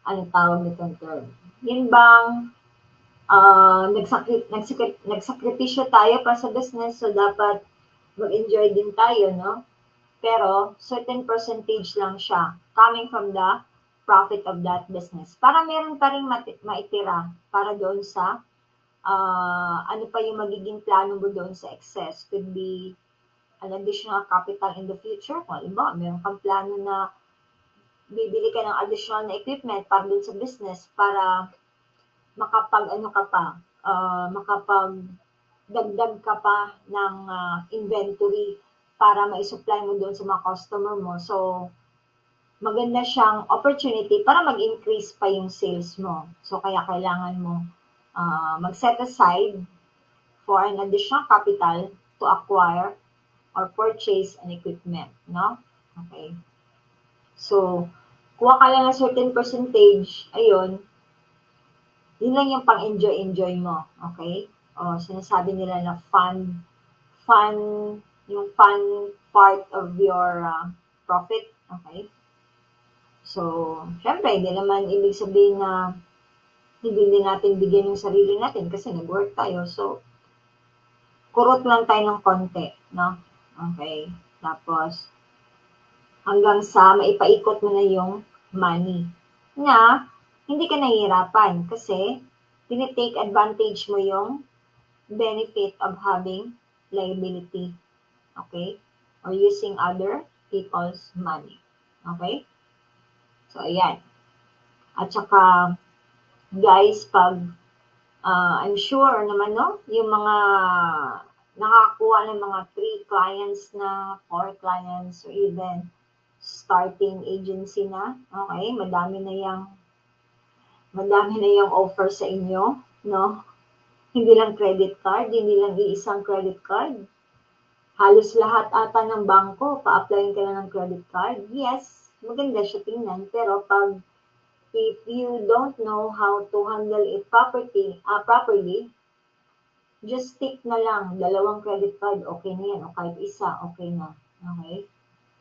ano tawag nitong term. Yun bang nagsakripisyo tayo para sa business, so dapat mag-enjoy din tayo, no? Pero certain percentage lang siya coming from the profit of that business. Para meron pa rin maitira para doon sa ano pa yung magiging plano mo doon sa excess. Could be an additional capital in the future. Kung iba, meron kang plano na bibili ka ng additional na equipment para dun sa business para makapag-ano ka pa, makapag-dagdag ka pa ng inventory para ma-supply mo doon sa mga customer mo. So, maganda siyang opportunity para mag-increase pa yung sales mo. So, kaya kailangan mo mag-set aside for an additional capital to acquire or purchase an equipment, no? Okay. So, kuha ka lang ng certain percentage, ayun, yun lang yung pang-enjoy mo, okay? O, sinasabi nila na fun, yung fun part of your profit, okay? So, syempre, hindi naman ibig sabihin na hindi din natin bigyan yung sarili natin kasi nag-work tayo. So, kurot lang tayo ng konti, no? Okay. Tapos, hanggang sa maipaikot mo na yung money na hindi ka nahihirapan kasi tinitake advantage mo yung benefit of having liability. Okay? Or using other people's money. Okay? So, ayan. At saka, guys, pag I'm sure naman, no? Yung mga nakakuha ng mga 3 clients na, 4 clients, or even starting agency na, okay, madami na yung offer sa inyo, no? Hindi lang credit card, hindi lang iisang credit card. Halos lahat ata ng bangko, pa-applyin ka na ng credit card. Yes, maganda siya tingnan, pero if you don't know how to handle it properly, just stick na lang, 2 credit card, okay na yan, o kahit isa, okay na. Okay?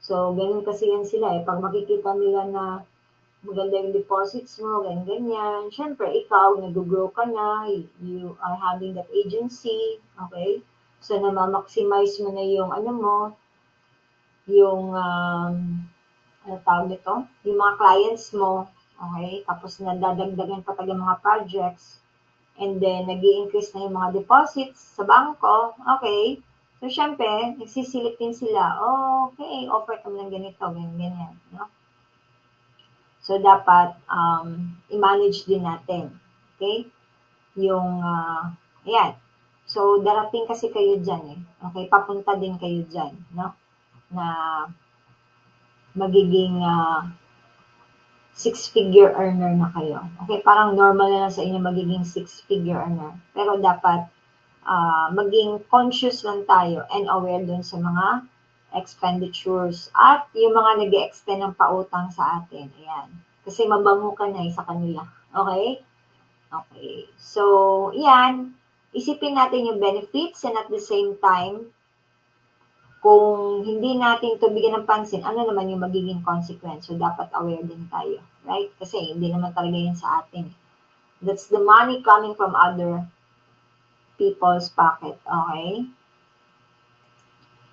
So, ganun kasi yan sila eh. Pag makikita nila na maganda yung deposits mo, ganyan. Siyempre, ikaw, nag-grow ka na, you are having that agency, okay? So, na-maximize mo na yung ano mo, yung, ano tawag nito? Yung mga clients mo, Okay? Tapos nadadagdagan pa tayo mga projects. And then, nag-i-increase na yung mga deposits sa bangko. Okay? So, syempre, nagsisilip din sila. Oh, okay, offer kami ng ganito, ganyan, no? So, dapat i-manage din natin. Okay? Yung, ayan. So, darating kasi kayo dyan eh. Okay? Papunta din kayo dyan, no? Na magiging six-figure earner na kayo. Okay? Parang normal na lang sa inyo magiging six-figure earner. Pero dapat maging conscious lang tayo and aware dun sa mga expenditures at yung mga nag-extend ng pautang sa atin. Ayan. Kasi mabango ka na sa kanila. Okay? Okay. So, yan. Isipin natin yung benefits and at the same time, kung hindi natin ito bigyan ng pansin, ano naman yung magiging consequence? So, dapat aware din tayo. Right? Kasi hindi naman talaga yun sa atin. That's the money coming from other people's pocket. Okay?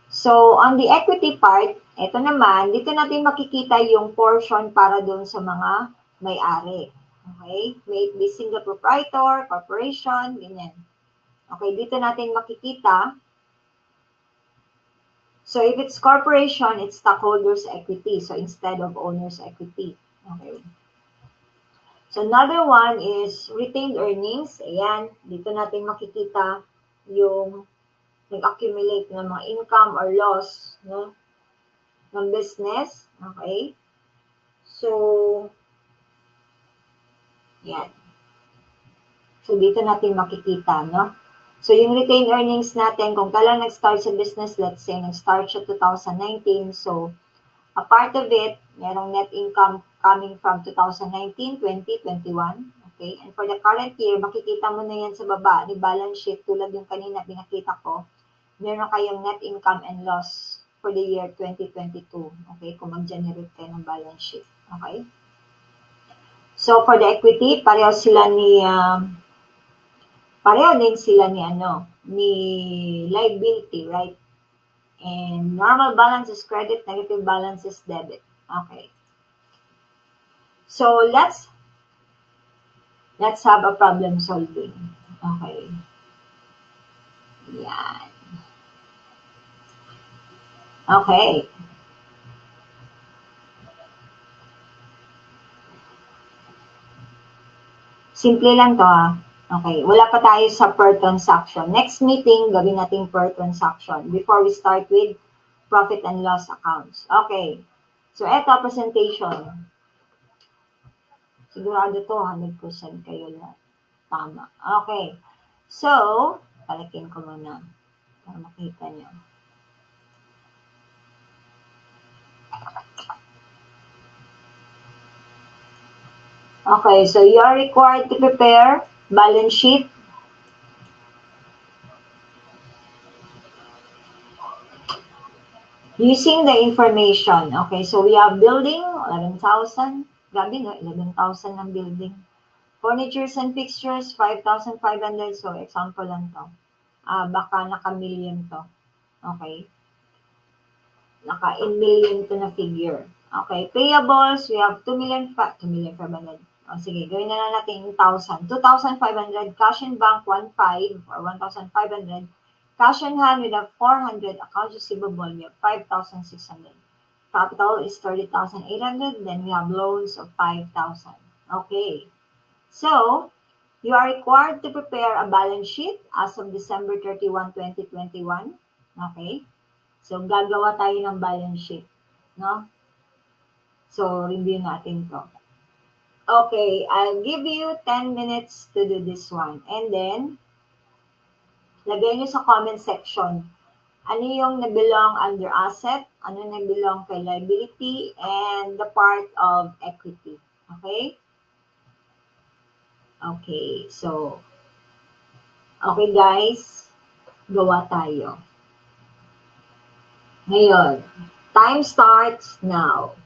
So, on the equity part, ito naman, dito natin makikita yung portion para doon sa mga may-ari. Okay? May it be single proprietor, corporation, ganyan. Okay, dito natin makikita. So, if it's corporation, it's stockholders' equity. So, instead of owner's equity. Okay. So, another one is retained earnings. Ayan, dito natin makikita yung nag-accumulate ng mga income or loss, no, ng business. Okay. So, yan. So, dito natin makikita, no? So, yung retained earnings natin, kung kailan nag-start sa business, let's say, nag-start siya 2019. So, a part of it, merong net income coming from 2019, 20, 21. Okay? And for the current year, makikita mo na yan sa baba, ni balance sheet, tulad yung kanina pinakita ko, meron kayong net income and loss for the year 2022. Okay? Kung mag-generate kayo ng balance sheet. Okay? So, for the equity, pareho din sila ni liability, right? And normal balance is credit, negative balance is debit. Okay. So, let's have a problem solving. Okay. Yan. Okay. Simple lang to Okay. Wala pa tayo sa per transaction. Next meeting, gawin natin per transaction before we start with profit and loss accounts. Okay. So, eto, presentation. Sigurado to, 100% kayo na tama. Okay. So, palakin ko muna para makita nyo. Okay, so you are required to prepare balance sheet. Using the information. Okay, so we have building, 11,000. Grabe, no? 11,000 ng building. Furnitures and fixtures, 5,500. So, example lang to. Baka naka-million to. Okay. Naka-in million to na figure. Okay, payables, we have 2,500,000. Sige, gawin na lang natin 1,000. 2,500, cash in bank, 1,500 or 1,500. Cash in hand, we have 400. Accounts receivable, we have 5,600. Capital is 30,800. Then we have loans of 5,000. Okay. So, you are required to prepare a balance sheet as of December 31, 2021. Okay. So, gagawa tayo ng balance sheet. No? So, review natin to. Okay, I'll give you 10 minutes to do this one. And then, lagay nyo sa comment section. Ano yung na-belong under asset, ano na-belong kay liability, and the part of equity. Okay? Okay, so, okay guys, gawa tayo. Ngayon, time starts now.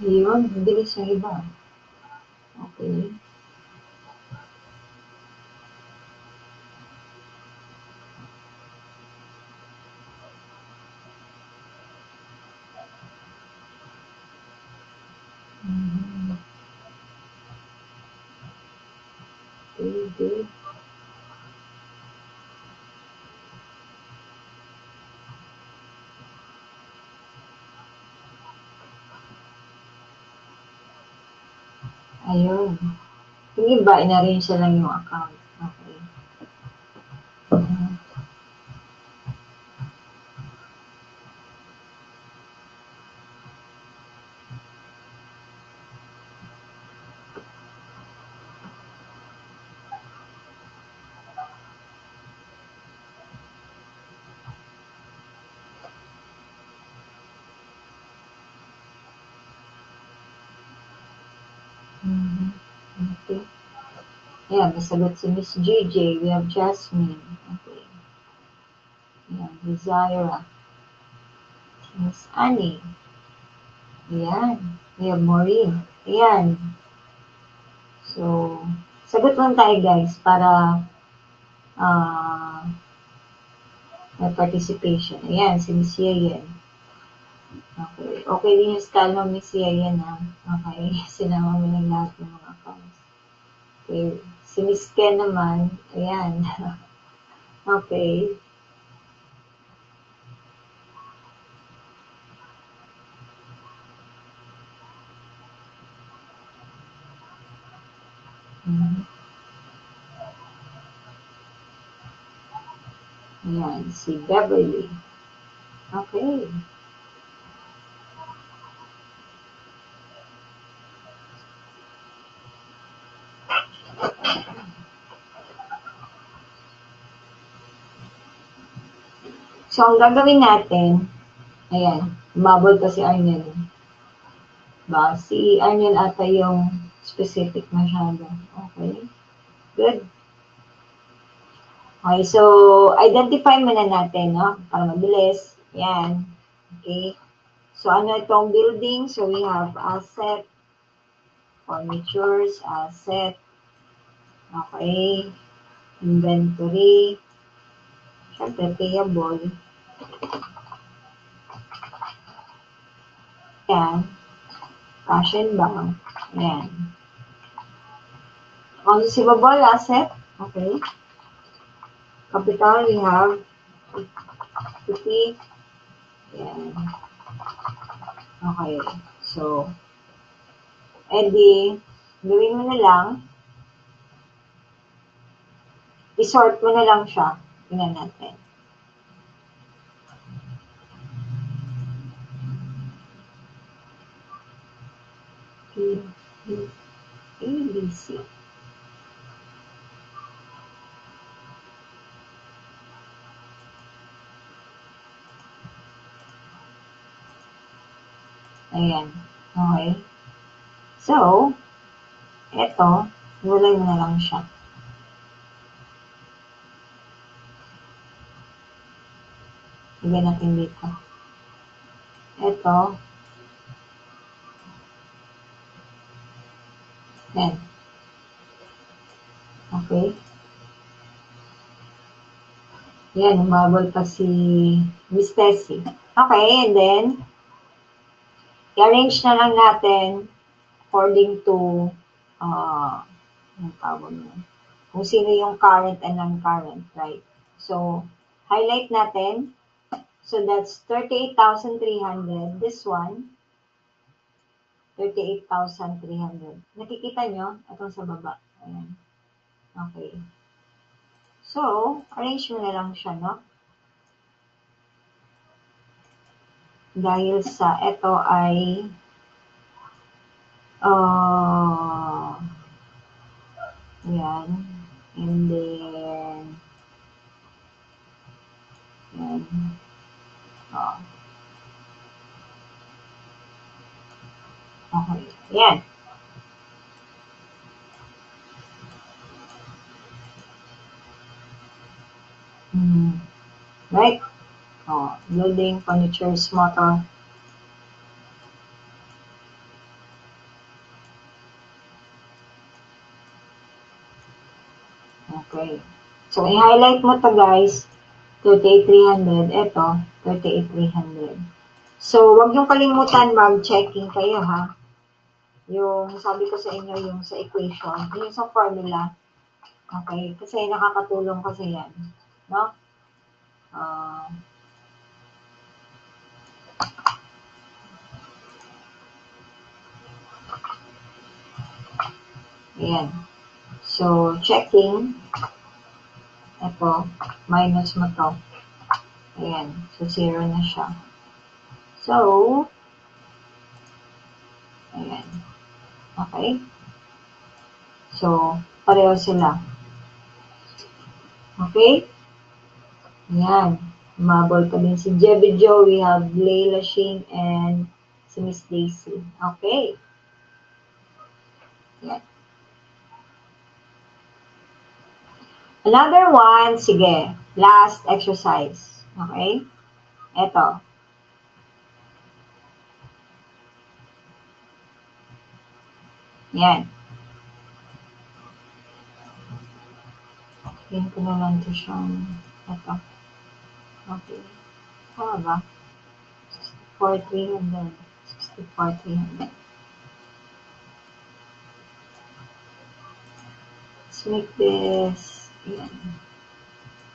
Yun, bilis ng iba. Okay. Mhm. Okay, good. Ayun. Yung iba, in-arrange na lang yung account. Okay. Mhm. Mhm. Okay. Yeah, may sagot si Miss JJ. We have Jasmine. Okay. Yeah, Desira. Miss Annie. Ayan. We have Maureen. Ayan. So, sagot lang tayo guys para ah may participation. Ayan, si Miss Yeyen. Okay. Okay din yung style mo, Miss Yeyen, ha? Okay. Sinama mo ng lahat ng mga accounts. Okay. Si Miss Ken naman, ayan. Okay. Mhm. Ayan, si Beverly. Okay. So, ang gagawin natin, ayan, umabot pa si Arnel. Ba, si Arnel ata yung specific masyado. Okay. Good. Okay, so identify muna natin, no? Para mabilis. Yan. Okay. So ano itong building? So we have asset, furnitures, asset, okay, inventory, syempre payable, yan, cash and bank, yan. Accounts receivable, asset, okay. Capital, we have equity, yan. Okay. So, edi, gawin mo na lang, isort mo na lang siya. Tingnan natin. P, B, A, B, C. Ayan. Okay. So, eto, gulay mo na lang siya. Lagyan natin dito. Eto, yan. Okay. Yan, umabol pa si Miss Tessie. Okay, and then, i-arrange na lang natin according to, ang tawag mo, kung sino yung current and non-current, right? So, highlight natin. So, that's 38,300. This one, 38,300. Nakikita nyo? Itong sa baba. Ayan. Okay. So, arrange mo na lang siya, no? Dahil sa ito ay yan. And then, yan. Oh, okay. Yan. Mm, right? Oh, building, furnitures, motor. So, i-highlight mo to guys, 38,300. Ito, 38,300. So, wag yung kalimutan, mag-checking kayo ha. Yung sabi ko sa inyo, yung sa equation, yung sa formula. Okay? Kasi nakakatulong kasi yan. No? Ayan. So, checking. Ito, minus mo to. Ayan. So, 0 na siya. So, ayan. Okay? So, pareho sila. Okay? Ayan. Umabol pa din si Jebby Joe. We have Layla Shane and si Miss Daisy. Okay. Ayan. Another one, sige. Last exercise. Okay? Ito. Yan. Yan ko na lang ito siyang, ito. Okay. Tama ba? 64,300. 64,300. Let's make this, yan.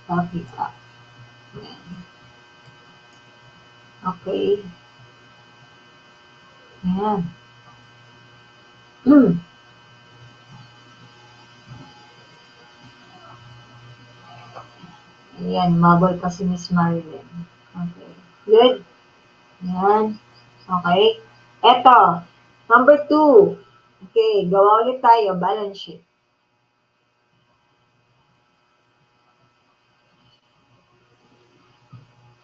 Copy ka. Yan. Okay. Yan. Ayan, mabol pa si Miss Marilyn. Okay. Good? Yan. Okay. Eto. Number 2. Okay, gawa ulit tayo. Balance sheet.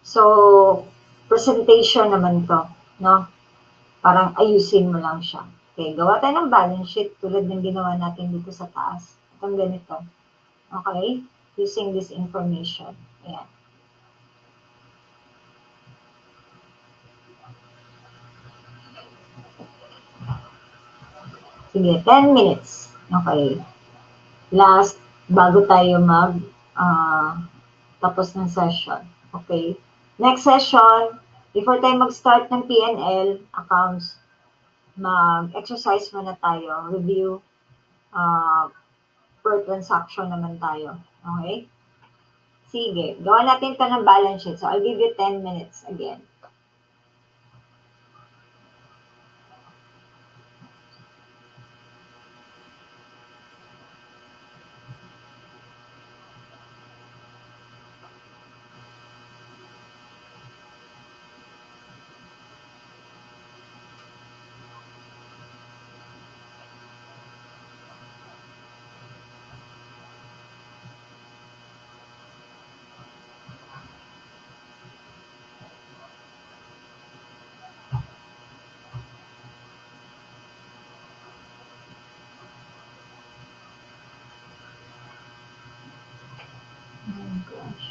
So, presentation naman to, no? Parang ayusin mo lang siya. Okay, gawa tayo ng balance sheet tulad ng ginawa natin dito sa taas. Itong ganito. Okay? Using this information. Ayan. Sige, 10 minutes. Okay. Last, bago tayo tapos ng session. Okay? Next session, before tayo mag-start ng P&L accounts, mag-exercise muna tayo. Review per transaction naman tayo. Okay? Sige. Gawa natin ito ng balance sheet. So, I'll give you 10 minutes again. Oh gosh.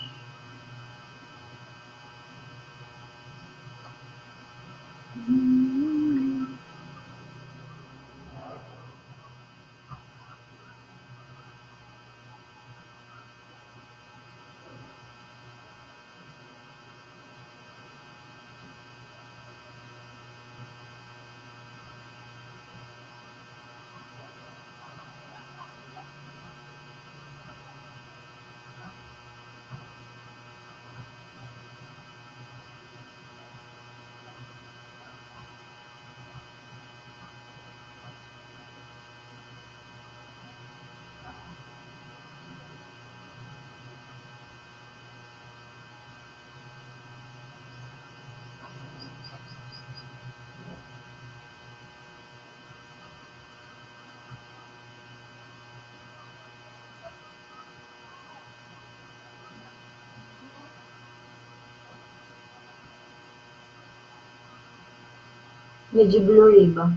Medyo blurry ba?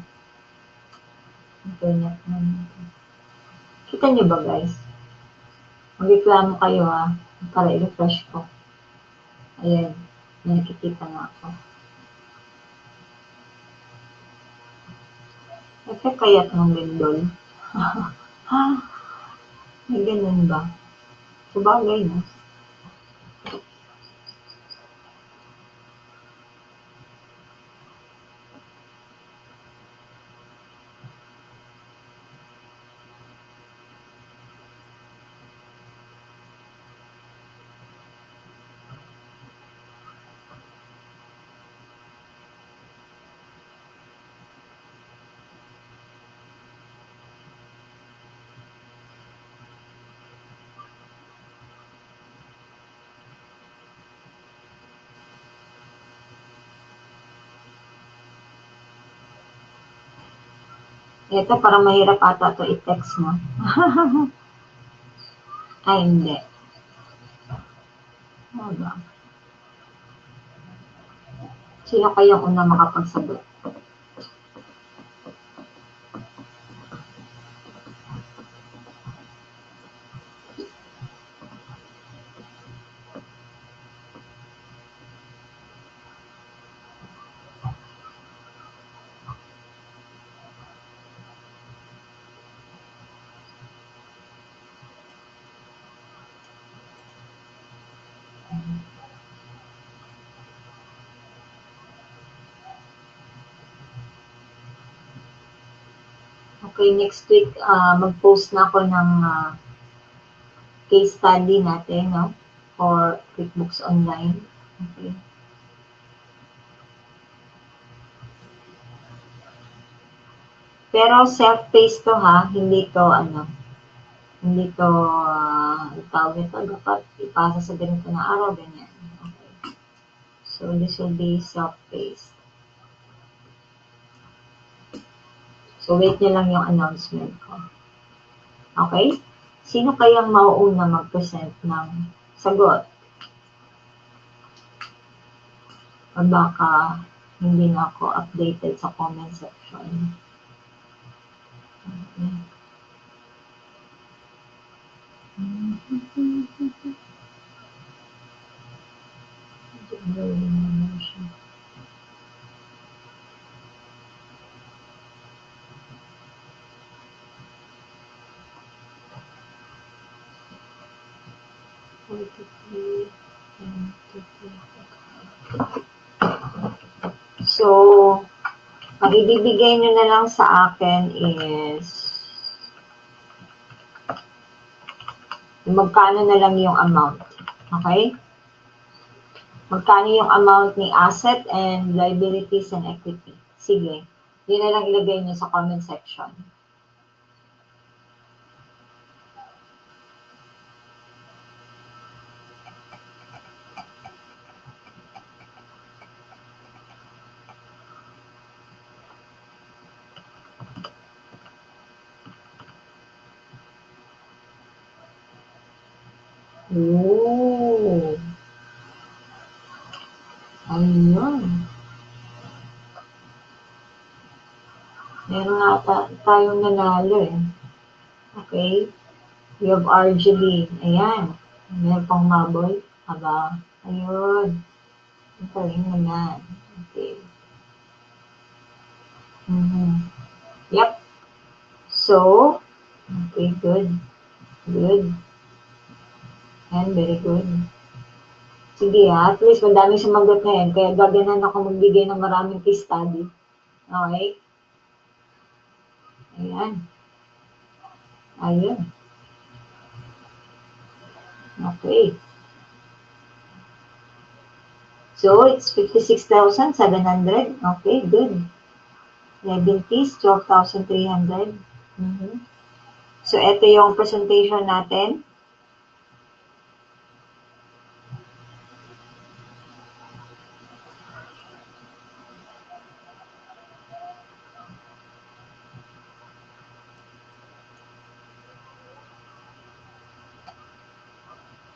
Internet naman. Kita niyo ba guys? Magreklamo kayo ha. Para i-refresh ko. Ayan. May nakikita na ako. Effect kaya ng lindol? Ha? May ganun ba? Sabagay, no? Ito, parang mahirap ata ito i-text, no? Ay, hindi. Ano ba? Sino kayang una makapagsagot? Okay, next week, mag-post na ako ng case study natin, no? For QuickBooks Online. Okay. Pero self-paced to ha, hindi to hindi to, tawag nito, dapat ipasa sa ganito na araw, ganyan. Okay. So, this will be self-paced. So, wait nyo lang yung announcement ko. Okay? Sino kayang mauuna mag-present ng sagot? O baka hindi na ako updated sa comment section. Okay. So, ang ibibigay nyo na lang sa akin is magkano na lang yung amount. Okay? Magkano yung amount ni asset and liabilities and equity. Sige. Yun na lang ilagay nyo sa comment section. Oh. Ayun. Meron nga tayong nanalo eh. Okay? We have RGB. Ayan. Meron pang maboy. Aba. Ayun. Ang galing naman. Okay. Yep. So, okay, good. Good. And very good. Sige at least madami sumagot ngayon. Kaya gaganan ako magbigay ng maraming case study. Okay? Ayan. Ayun. Okay. So, it's 56,700. Okay, good. 11 piece, 12,300. So, ito yung presentation natin.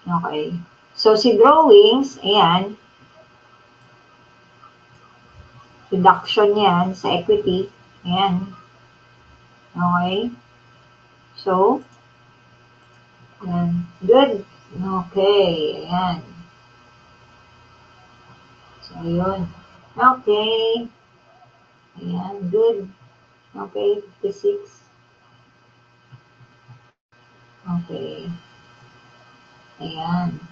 Okay. So, si drawings, ayan, reduction yan sa equity. Ayan. Okay. So, ayan. Good. Okay. Ayan. So, ayun. Okay. Ayan. Good. Okay. 56. Okay. Ayan.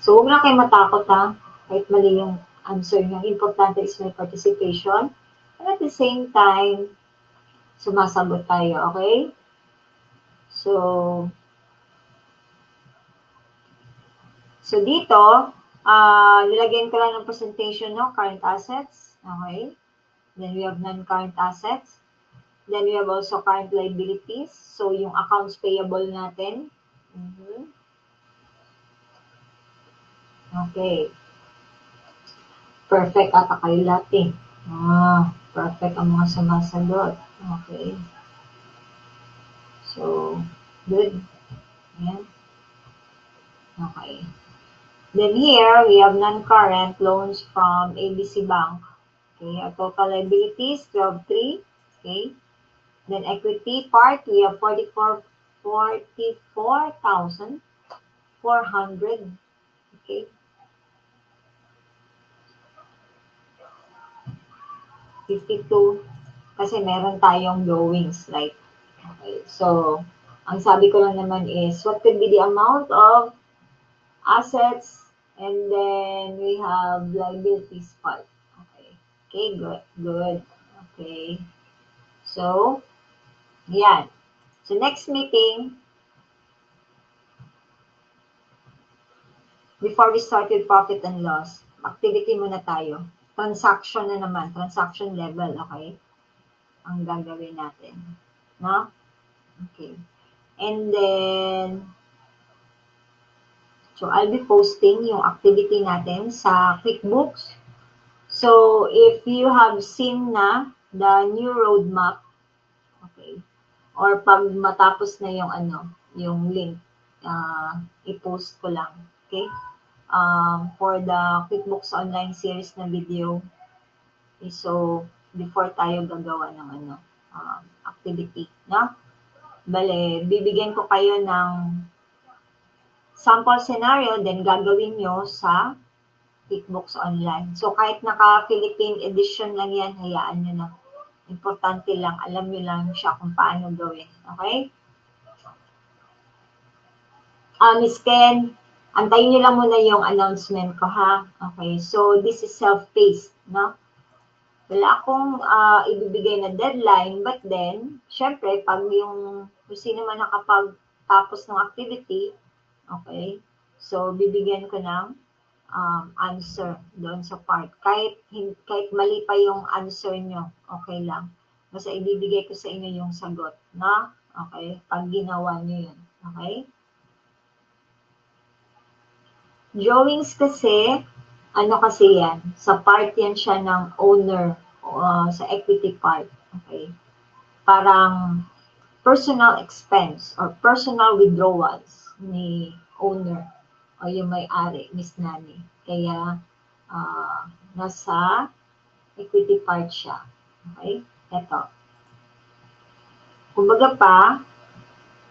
So, huwag na kayo matakot ha. Kahit mali yung answer nyo. Importante is may participation. And at the same time, sumasagot tayo, okay? So dito, nilagyan ko lang ng presentation, no? Current assets, okay? Then we have non-current assets. Then we have also current liabilities. So, yung accounts payable natin. Okay. Perfect ata kayo lahat eh. Perfect ang mga sumasagot. Okay. So, good. Ayan. Okay. Then here, we have non-current loans from ABC Bank. Okay, our total liabilities, 12.3. Okay. Then equity part, we have 44,400. Okay. 52. Kasi meron tayong drawings, right? Okay. So, ang sabi ko lang naman is, what could be the amount of assets, and then we have liabilities part. Okay. Okay, good. Okay. So, yan. So, next meeting, before we start with profit and loss, activity muna tayo. Transaction na naman, transaction level, okay? Ang gagawin natin. No? Okay. And then, so I'll be posting yung activity natin sa QuickBooks. So, if you have seen na the new roadmap, okay, or pag matapos na yung yung link, i-post ko lang, okay, for the QuickBooks online series na video. Okay, so, before tayo gagawa ng activity, no? Bale, bibigyan ko kayo ng sample scenario, then gagawin nyo sa QuickBooks Online. So, kahit naka-Philippine edition lang yan, hayaan nyo na. Importante lang, alam nyo lang siya kung paano gawin. Okay? Miss Ken, antayin nyo lang muna yung announcement ko, ha? Okay, so this is self-paced, no? Wala akong ibibigay na deadline, but then, syempre, pag yung kung sino man nakapagtapos ng activity, okay, so bibigyan ko ng answer doon sa part. Kahit mali pa yung answer nyo, okay lang. Basta ibibigay ko sa inyo yung sagot, na? Okay? Pag ginawa nyo yun. Okay? Drawings kasi, kasi yan, sa part yan siya ng owner, sa equity part. Okay? Parang personal expense or personal withdrawals ni owner o yung may-ari, Miss Nani. Kaya, nasa equity part siya. Okay? Ito. Kumbaga pa,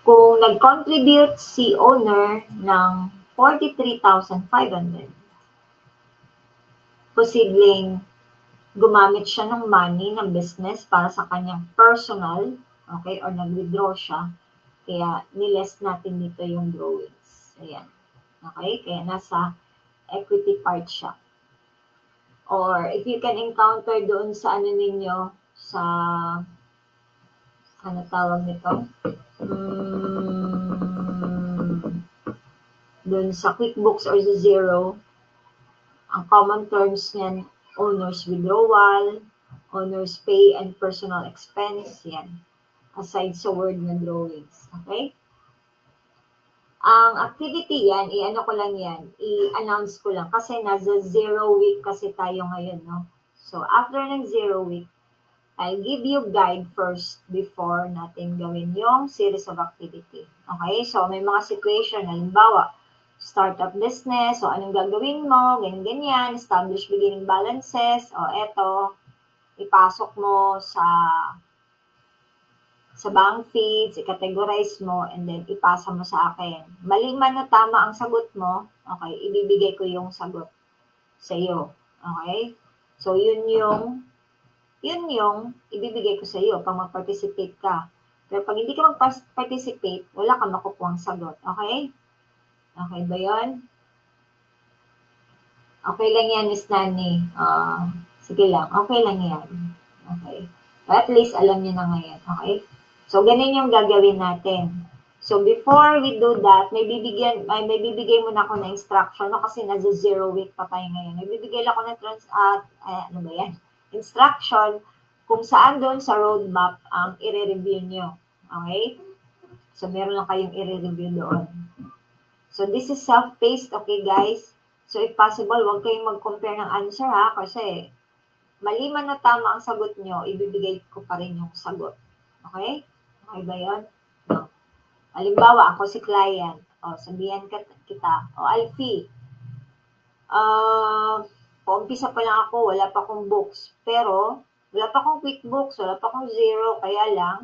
kung nag-contribute si owner ng 43,500, posibleng gumamit siya ng money ng business para sa kanyang personal, okay, or nag-withdraw siya. Kaya niless natin dito yung drawings. Ayan. Okay? Kaya nasa equity part siya. Or if you can encounter doon sa ninyo, sa tawag nito? Doon sa QuickBooks or sa Xero, ang common terms niyan, owner's withdrawal, owner's pay and personal expense, yan. Aside sa word na drawings. Okay? Ang activity yan, i-ano ko lang yan, i-announce ko lang kasi nasa 0 week kasi tayo ngayon, no? So, after ng 0 week, I'll give you guide first before natin gawin yung series of activity. Okay? So, may mga situation, halimbawa, startup business, so anong gagawin mo, ganyan, establish beginning balances, o eto, ipasok mo sa bank feeds, i-categorize mo, and then ipasa mo sa akin. Mali man o tama ang sagot mo, okay, ibibigay ko yung sagot sa iyo. Okay? So, yun yung ibibigay ko sa iyo pag mag-participate ka. Pero pag hindi ka mag-participate, wala kang makukuhang sagot. Okay? Okay ba yun? Okay lang yan, Miss Nani. Sige lang, okay lang yan. Okay. At least alam niyo na ngayon, okay? So, ganun yung gagawin natin. So, before we do that, may bibigay muna ako na instruction, no? Kasi nasa 0 week pa tayo ngayon. May bibigay lang ako ng ano ba yan? Instruction kung saan doon sa roadmap ang i-review nyo. Okay? So, meron lang kayong i-review doon. So, this is self-paced, okay guys? So, if possible, huwag kayong mag-compare ng answer ha, kasi mali man na tama ang sagot nyo, ibibigay ko pa rin yung sagot. Okay? Okay ba yun? No. Halimbawa, ako si client. O, sabihan kita. O, Alfie, paumpisa pa lang ako, wala pa akong books. Pero, wala pa akong QuickBooks, wala pa akong zero, kaya lang,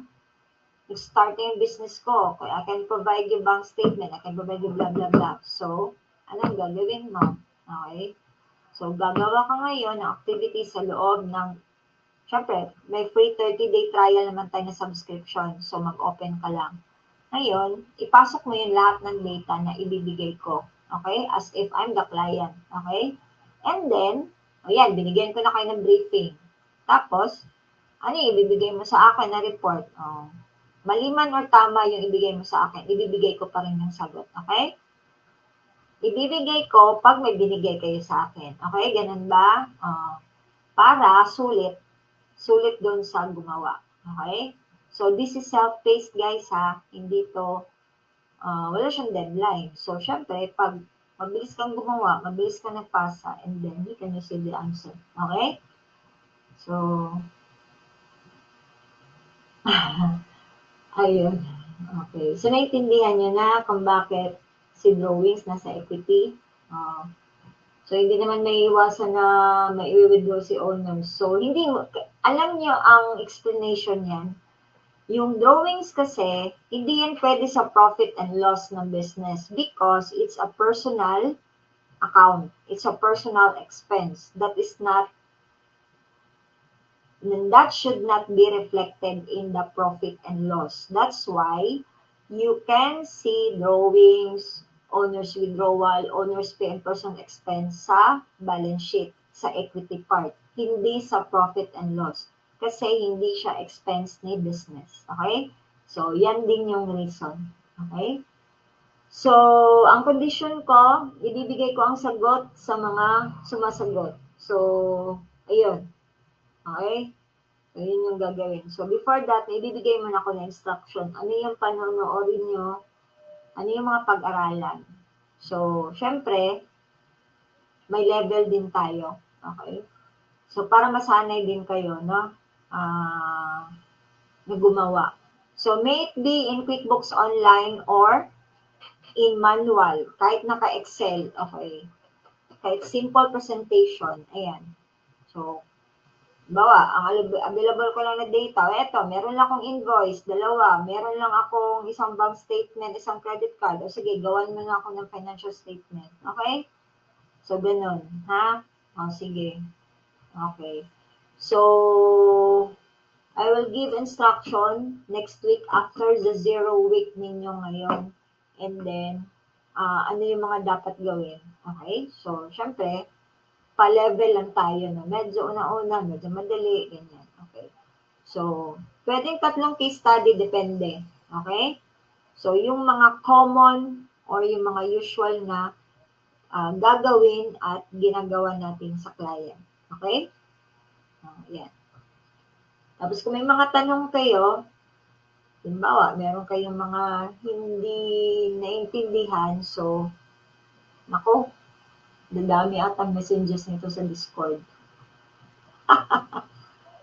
start na yung business ko. I can provide you bank statement. I can provide you blah, blah, blah. So, anong gagawin mo? Okay? So, gagawa ka ngayon ng activity sa loob ng, syempre, may free 30-day trial naman tayo na subscription. So, mag-open ka lang. Ngayon, ipasok mo yung lahat ng data na ibibigay ko. Okay? As if I'm the client. Okay? And then, ayan, binigyan ko na kayo ng briefing. Tapos, ano yung ibibigay mo sa akin na report? Mali man or tama yung ibigay mo sa akin, ibibigay ko pa rin yung sagot. Okay? Ibibigay ko pag may binigay kayo sa akin. Okay? Ganun ba? Para sulit doon sa gumawa. Okay? So, this is self-paced, guys, ha? Hindi to, wala siyang deadline. So, syempre, pag mabilis kang gumawa, mabilis kang nagpasa, and then you can receive the answer. Okay? So, ayun. Okay. So, naintindihan nyo na kung bakit si drawings nasa equity. So, hindi naman may iwasan na may withdraw si owner. So, hindi, alam nyo ang explanation yan. Yung drawings kasi, hindi yan pwede sa profit and loss ng business because it's a personal account. It's a personal expense. That should not be reflected in the profit and loss. That's why you can see drawings, owner's withdrawal, owner's pay and personal expense sa balance sheet, sa equity part, hindi sa profit and loss. Kasi hindi siya expense ni business. Okay? So, yan din yung reason. Okay? So, ang condition ko, ibibigay ko ang sagot sa mga sumasagot. So, ayun. Okay? So, yun yung gagawin. So, before that, ibibigay mo na ako ng instruction. Ano yung panonoodin nyo? Ano yung mga pag-aralan? So, syempre, may level din tayo. Okay? So, para masanay din kayo, no? Na gumawa. So, may it be in QuickBooks Online or in manual, kahit naka-Excel. Okay? Kahit simple presentation. Ayan. So, bawa, ang available ko lang na data, eto, meron lang akong invoice, 2, meron lang akong isang bank statement, isang credit card, o sige, gawan mo na ako ng financial statement. Okay? So, ganun. Ha? O, sige. Okay. So, I will give instruction next week after the 0 week ninyo ngayon. And then, ano yung mga dapat gawin. Okay? So, syempre, pa-level lang tayo na medyo una-una, medyo madali, ganyan. Okay. So, pwedeng 3 case study, depende. Okay? So, yung mga common or yung mga usual na gagawin at ginagawa natin sa client. Okay? Yan. Tapos kung may mga tanong kayo, halimbawa, meron kayong mga hindi naintindihan, so, nako, dadami at ang messages nito sa Discord.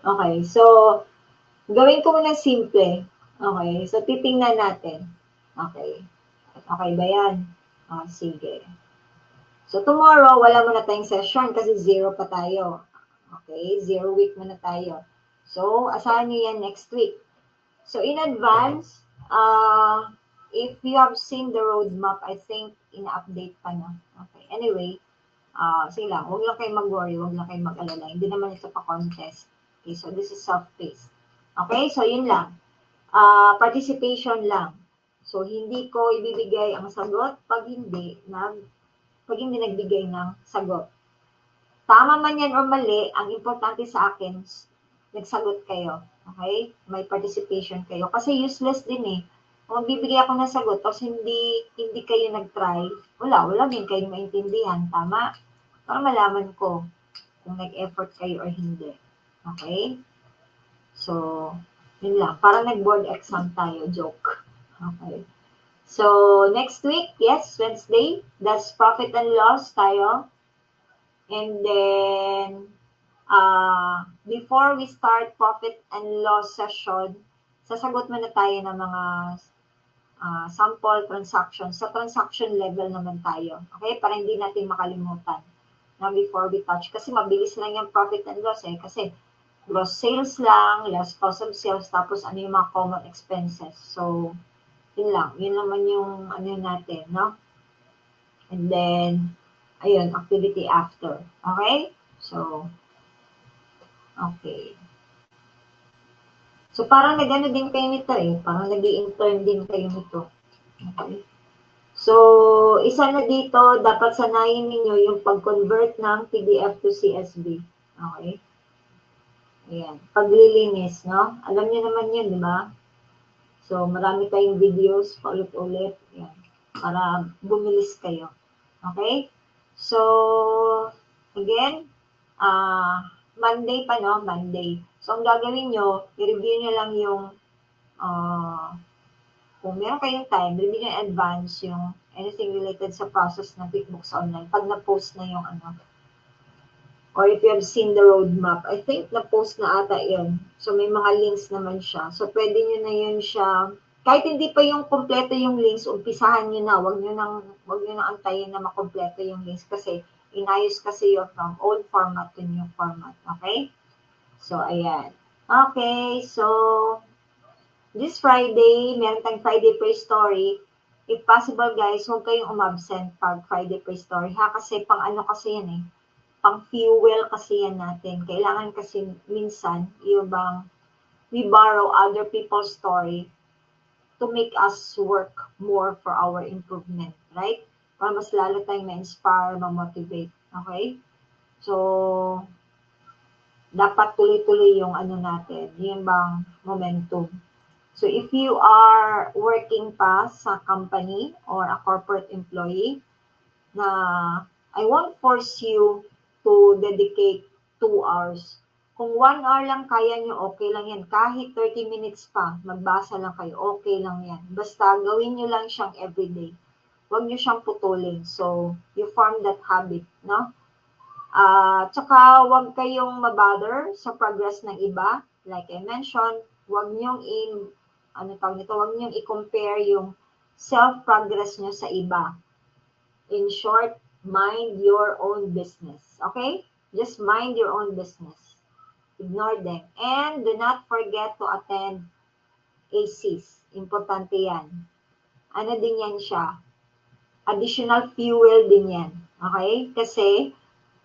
Okay, so, gawin ko muna simple. Okay, so titingnan natin. Okay. Okay ba yan? Sige. So, tomorrow, wala muna tayong session kasi 0 pa tayo. Okay, 0 week muna tayo. So, asahan nyo yan next week. So, in advance, if you have seen the roadmap, I think, ina-update pa na. Okay, anyway, sige lang, huwag lang kayo mag-worry, huwag lang kayo mag-alala. Hindi naman ito pa-contest. Okay, so this is self-paced. Okay, so yun lang. Participation lang. So, hindi ko ibibigay ang sagot pag hindi nagbigay ng sagot. Tama man yan or mali, ang importante sa akin, nagsagot kayo. Okay? May participation kayo. Kasi useless din eh. Kung magbibigay ako ng sagot, tapos hindi kayo nag-try, wala din kayo maintindihan. Tama? Para malaman ko kung nag-effort kayo or hindi. Okay? So, yun lang. Para nag-board exam tayo. Joke. Okay. So, next week, yes, Wednesday, that's profit and loss tayo. And then, before we start profit and loss session, sasagot muna tayo ng mga sample transactions. Sa transaction level naman tayo. Okay? Para hindi natin makalimutan na before we touch. Kasi mabilis lang yung profit and loss eh. Kasi gross sales lang, less cost of sales, tapos ano yung mga common expenses. So, yun lang. Yun naman yung ano natin, no? And then, ayun, activity after. Okay? So, okay. So, parang nag-ano din kayo nito eh. Parang nag-i-intern din kayo nito. Okay? So, isa na dito, dapat sanayin ninyo yung pag-convert ng PDF to CSV. Okay? Ayan. Paglilinis, no? Alam niyo naman yun, di ba? So, marami tayong videos, paulit-ulit. Yan. Para bumilis kayo. Okay? So, again, Monday pa, no? Monday. So, ang gagawin nyo, i-review nyo lang yung, kung meron kayong time, review nyo in advance yung anything related sa process ng QuickBooks Online. Pag na-post na yung ano, or if you have seen the roadmap, I think na-post na ata yun. So, may mga links naman siya. So, pwede nyo na yun siya, kahit hindi pa yung kompleto yung links, umpisahan nyo na. Huwag nyo nang antayin na makompleto yung links kasi inayos kasi yun from old format to new format. Okay? So, ayan. Okay, so, this Friday, meron tayong Friday Praise Story. If possible, guys, huwag kayong umabsent pag Friday Praise Story, ha? Kasi pang ano kasi yan eh, pang-fuel kasi yan natin. Kailangan kasi minsan, yung bang, we borrow other people's story to make us work more for our improvement, right? Para mas lalo tayong ma-inspire, ma-motivate, okay? So, dapat tuloy-tuloy yung ano natin, yung bang momentum. So, if you are working pa sa company or a corporate employee, na I won't force you to dedicate 2 hours. Kung 1 hour lang kaya nyo, okay lang yan. Kahit 30 minutes pa, magbasa lang kayo, okay lang yan. Basta gawin nyo lang siyang everyday. Huwag nyo siyang putulin. So, you form that habit, no? Tsaka huwag kayong mabother sa progress ng iba. Like I mentioned, huwag nyo huwag nyo i-compare yung self-progress nyo sa iba. In short, mind your own business. Okay? Just mind your own business. Ignore them. And do not forget to attend ACs. Importante yan. Ano din yan siya? Additional fuel din yan. Okay? Kasi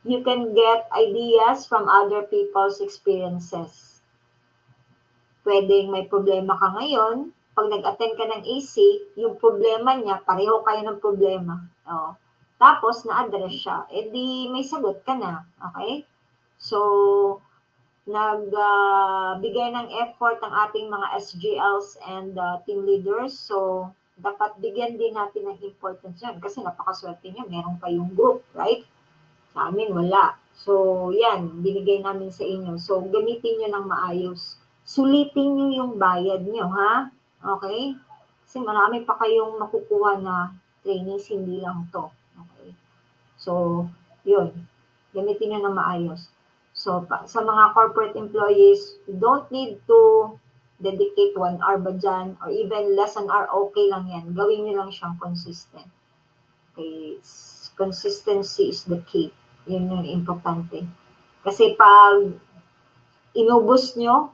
you can get ideas from other people's experiences. Pwedeng may problema ka ngayon, pag nag-attend ka ng AC, yung problema niya, pareho kayo ng problema. Oh. Tapos, na-address siya. Eh di, may sagot ka na. Okay? So, nagbigay ng effort ang ating mga SGLs and team leaders. So, dapat bigyan din natin ng importance yan. Kasi napakaswerte niya, meron kayong group, right? Sa amin, wala. So, yan, binigay namin sa inyo. So, gamitin nyo ng maayos. Sulitin nyo yung bayad nyo, ha? Okay? Kasi marami pa kayong makukuha na trainings, hindi lang to. Okay? So, yun. Gamitin nyo ng maayos. So, sa mga corporate employees, you don't need to dedicate 1 hour ba dyan, or even less an hour, okay lang yan. Gawin nyo lang siyang consistent. Okay? Consistency is the key. Yun yung importante. Kasi pag inubos nyo